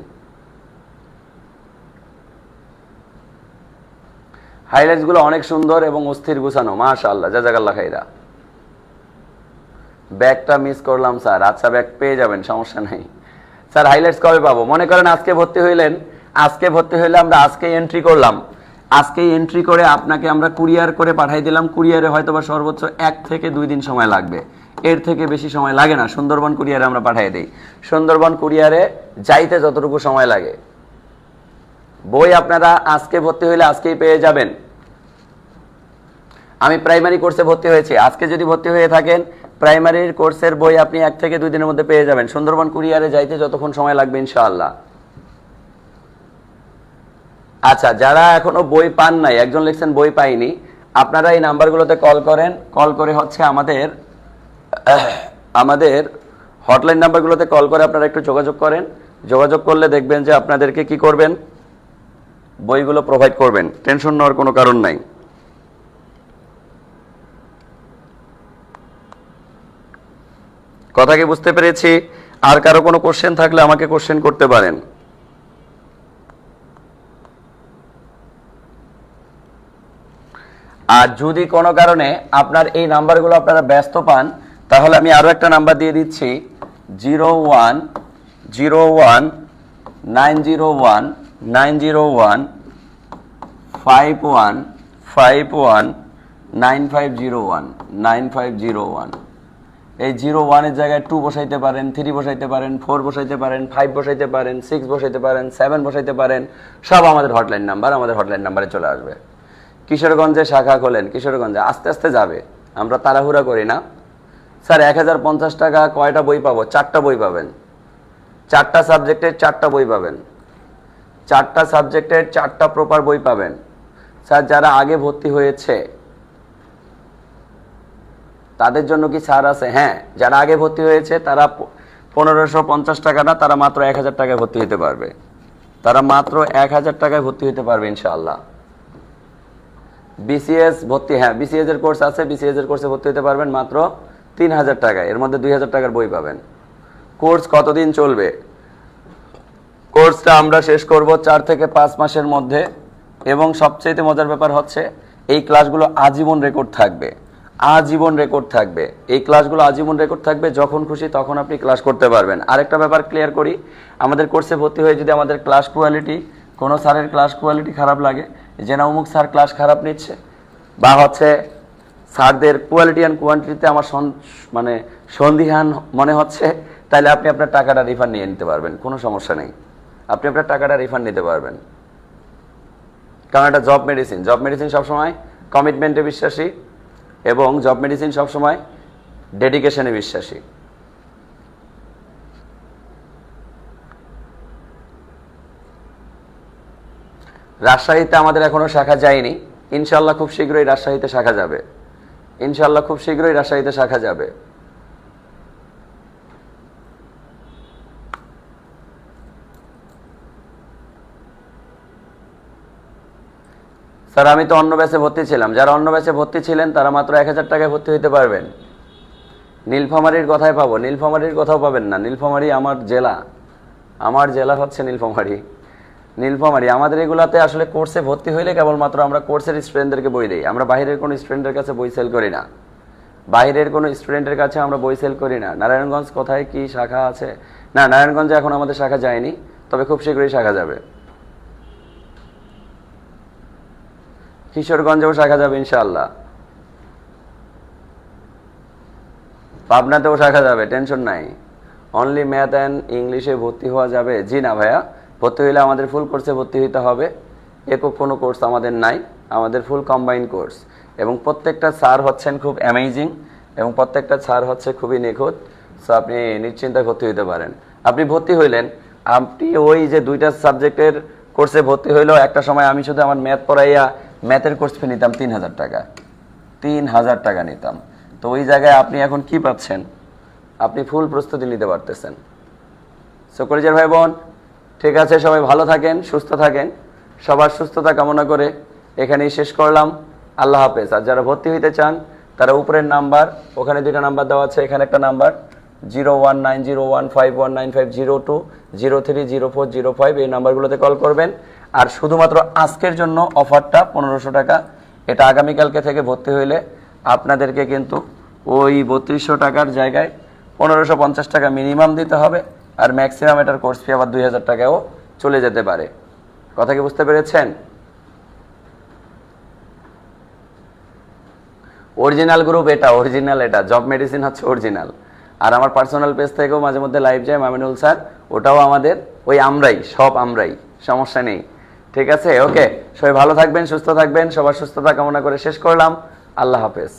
হাইলাইটস গুলো অনেক সুন্দর এবং অস্থির গুছানো, মাশাআল্লাহ, জাযাকাল্লাহ খাইরা। ব্যাগটা মিস করলাম স্যার। আচ্ছা, ব্যাগ পেয়ে যাবেন, সমস্যা নাই স্যার। হাইলাইটস কবে পাবো? মনে করেন আজকে ভর্তি হইলেন, আজকে ভর্তি হইলে আমরা আজকে এন্ট্রি করলাম, আজকে এন্ট্রি করে আপনাকে আমরা কুরিয়ার করে পাঠিয়ে দিলাম। কুরিয়ারে হয়তো বা সর্বোচ্চ 1 থেকে 2 দিন সময় লাগবে, এর থেকে বেশি সময় লাগে না। সুন্দরবন কুরিয়ারে আমরা পাঠিয়ে দিই। সুন্দরবন কুরিয়ারে যাইতে যতটুকু সময় লাগে। বই আপনারা আজকে ভর্তি হইলে আজকেই পেয়ে যাবেন। আমি প্রাইমারি কোর্সে ভর্তি হয়েছি, আজকে যদি ভর্তি হয়ে থাকেন প্রাইমারির কোর্সের বই আপনি 1 থেকে 2 দিনের মধ্যে পেয়ে যাবেন। সুন্দরবন কুরিয়ারে যাইতে যতক্ষণ সময় লাগবে ইনশাআল্লাহ। আচ্ছা, যারা এখনো বই পান নাই, একজন লিখছেন বই পাইনি, আপনারা এই নাম্বারগুলোতে কল করেন। কল করে হচ্ছে আমাদের হটলাইন নাম্বারগুলোতে কল করে আপনারা একটু যোগাযোগ করেন। যোগাযোগ করলে দেখবেন যে আপনাদেরকে কি করবেন, বইগুলো প্রোভাইড করবেন। টেনশন নেওয়ার কোনো কারণ নাই। কথা কি বুঝতে পেরেছি? আর কারো কোনো কোশ্চেন থাকলে আমাকে কোশ্চেন করতে পারেন। আর যদি কোনো কারণে আপনার এই নাম্বারগুলো আপনারা ব্যস্ত পান তাহলে আমি আরো একটা নাম্বার দিয়ে দিচ্ছি, 01 এই 01 এর জায়গায় 2 বসাইতে পারেন, 3 বসাইতে পারেন, 4 বসাইতে পারেন, 5 বসাইতে পারেন, 6 বসাইতে পারেন, 7 বসাইতে পারেন। সব আমাদের হটলাইন নাম্বার, আমাদের হটলাইন নাম্বারে চলে আসবে। কিশোরগঞ্জে শাখা খোলেন, কিশোরগঞ্জে আস্তে আস্তে যাবে, আমরা তাড়াহুড়া করি না। স্যার 1050 টাকা কয়টা বই পাবো? 4টা বই পাবেন, 4টা সাবজেক্টের 4টা বই পাবেন, 4টা সাবজেক্টের 4টা প্রপার বই পাবেন। স্যার যারা আগে ভর্তি হয়েছে তাদের জন্য কি ছাড় আছে? হ্যাঁ, যারা আগে ভর্তি হয়েছে তারা 1550 টাকা না, তারা মাত্র 1000 টাকায় ভর্তি হতে পারবে, তারা মাত্র 1000 টাকায় ভর্তি হতে পারবে ইনশাআল্লাহ। বিসিএস ভর্তি, হ্যাঁ বিসিএস এর কোর্স আছে, বিসিএস এর কোর্সে ভর্তি হতে পারবেন মাত্র 3000 টাকায়, এর মধ্যে 2000 টাকার বই পাবেন। কোর্স কতদিন চলবে? কোর্সটা আমরা শেষ করব 4 থেকে 5 মাসের মধ্যে, এবং সবচেয়ে মজার ব্যাপার হচ্ছে এই ক্লাসগুলো আজীবন রেকর্ড থাকবে, আজীবন রেকর্ড থাকবে, এই ক্লাসগুলো আজীবন রেকর্ড থাকবে, যখন খুশি তখন আপনি ক্লাস করতে পারবেন। আরেকটা ব্যাপার ক্লিয়ার করি, আমাদের কোর্সে ভর্তি হয়ে যদি আমাদের ক্লাস কোয়ালিটি, কোনো স্যারের ক্লাস কোয়ালিটি খারাপ লাগে, যে না অমুক স্যার ক্লাস খারাপ নিচ্ছে, বা হচ্ছে স্যারদের কোয়ালিটি অ্যান্ড কোয়ান্টিটিতে আমার মানে সন্দিহান মনে হচ্ছে, তাহলে আপনি আপনার টাকাটা রিফান্ড নিয়ে নিতে পারবেন, কোনো সমস্যা নেই, আপনি আপনার টাকাটা রিফান্ড নিতে পারবেন। কারণ এটা জব মেডিসিন, জব মেডিসিন সবসময় কমিটমেন্টে বিশ্বাসী, এবং জব মেডিসিন সবসময় ডেডিকেশনে বিশ্বাসী। রাজশাহীতে আমাদের এখনো শাখা যায়নি, ইনশাল্লাহ খুব শীঘ্রই রাজশাহীতে শাখা যাবে, ইনশাল্লাহ খুব শীঘ্রই রাজশাহীতে শাখা যাবে। স্যার আমি তো অন্য ব্যাচে ভর্তি ছিলাম, যারা অন্য ব্যাচে ভর্তি ছিলেন তারা মাত্র 1000 টাকায় ভর্তি হইতে পারবেন। নীলফামারীর কথায় পাবো? নীলফামারীর কোথাও পাবেন না, নীলফামারী আমার জেলা, আমার জেলা হচ্ছে নীলফামারী। নীলফামারী আমাদের এগুলাতে আসলে কোর্সে ভর্তি হইলে কেবলমাত্র আমরা কোর্সের স্টুডেন্টদেরকে বই দিই, আমরা বাইরের কোনো স্টুডেন্টের কাছে বই সেল করি না, বাইরের কোনো স্টুডেন্টের কাছে আমরা বই সেল করি না। নারায়ণগঞ্জ কোথায় কি শাখা আছে? না, নারায়ণগঞ্জে এখন আমাদের শাখা যায়নি, তবে খুব শীঘ্রই শাখা যাবে। কিশোরগঞ্জেও শাখা যাবে ইনশাআল্লাহ, পাবনাতেও শাখা যাবে, টেনশন নাই। অনলি ম্যাথ অ্যান্ড ইংলিশে ভর্তি হওয়া যাবে? জি না ভাইয়া, ভর্তি হইলে আমাদের ফুল কোর্সে ভর্তি হইতে হবে, একক কোনো কোর্স আমাদের নাই, আমাদের ফুল কম্বাইন্ড কোর্স, এবং প্রত্যেকটা স্যার হচ্ছেন খুব অ্যামেজিং, এবং প্রত্যেকটা স্যার হচ্ছে খুবই নিখুঁত। সো আপনি নিশ্চিন্তায় ভর্তি হইতে পারেন। আপনি ভর্তি হইলেন, আপনি ওই যে 2টা সাবজেক্টের কোর্সে ভর্তি হইলেও একটা সময় আমি শুধু আমার ম্যাথ পড়াইয়া ম্যাথের কোর্স ফি নিতাম 3000 টাকা, 3000 টাকা নিতাম। তো ওই জায়গায় আপনি এখন কি পাচ্ছেন? আপনি ফুল প্রস্তুতি নিতে পারতেছেন। সো কলেজের ভাই বোন, ঠিক আছে, সবাই ভালো থাকেন, সুস্থ থাকেন, সবার সুস্থতা কামনা করে এখানেই শেষ করলাম। আল্লাহ হাফেজ। আর যারা ভর্তি হইতে চান তারা উপরের নাম্বার, ওখানে 2টা নাম্বার দেওয়া আছে, এখানে একটা নাম্বার 0190151950 030405, এই নাম্বারগুলোতে কল করবেন। আর শুধুমাত্র আজকের জন্য অফারটা 1500 টাকা, এটা আগামীকালকে থেকে ভর্তি হইলে আপনাদেরকে কিন্তু ওই 3200 টাকার জায়গায় 1550 টাকা মিনিমাম দিতে হবে, আর ম্যাক্সিমাম এটার কোর্স ফি আবার 2000 টাকাও চলে যেতে পারে। কথা কি বুঝতে পেরেছেন? অরিজিনাল গ্রুপ এটা, অরিজিনাল এটা, জব মেডিসিন হচ্ছে অরিজিনাল। আর আমার পার্সোনাল পেজ থেকেও মাঝে মধ্যে লাইভ যায় মামিনুল স্যার, ওটাও আমাদের ওই আমরাই, সব আমরাই, সমস্যা নেই। ঠিক আছে, ওকে, সবাই ভালো থাকবেন, সুস্থ থাকবেন, সবার সুস্থতা কামনা করে শেষ করলাম। আল্লাহ হাফেজ।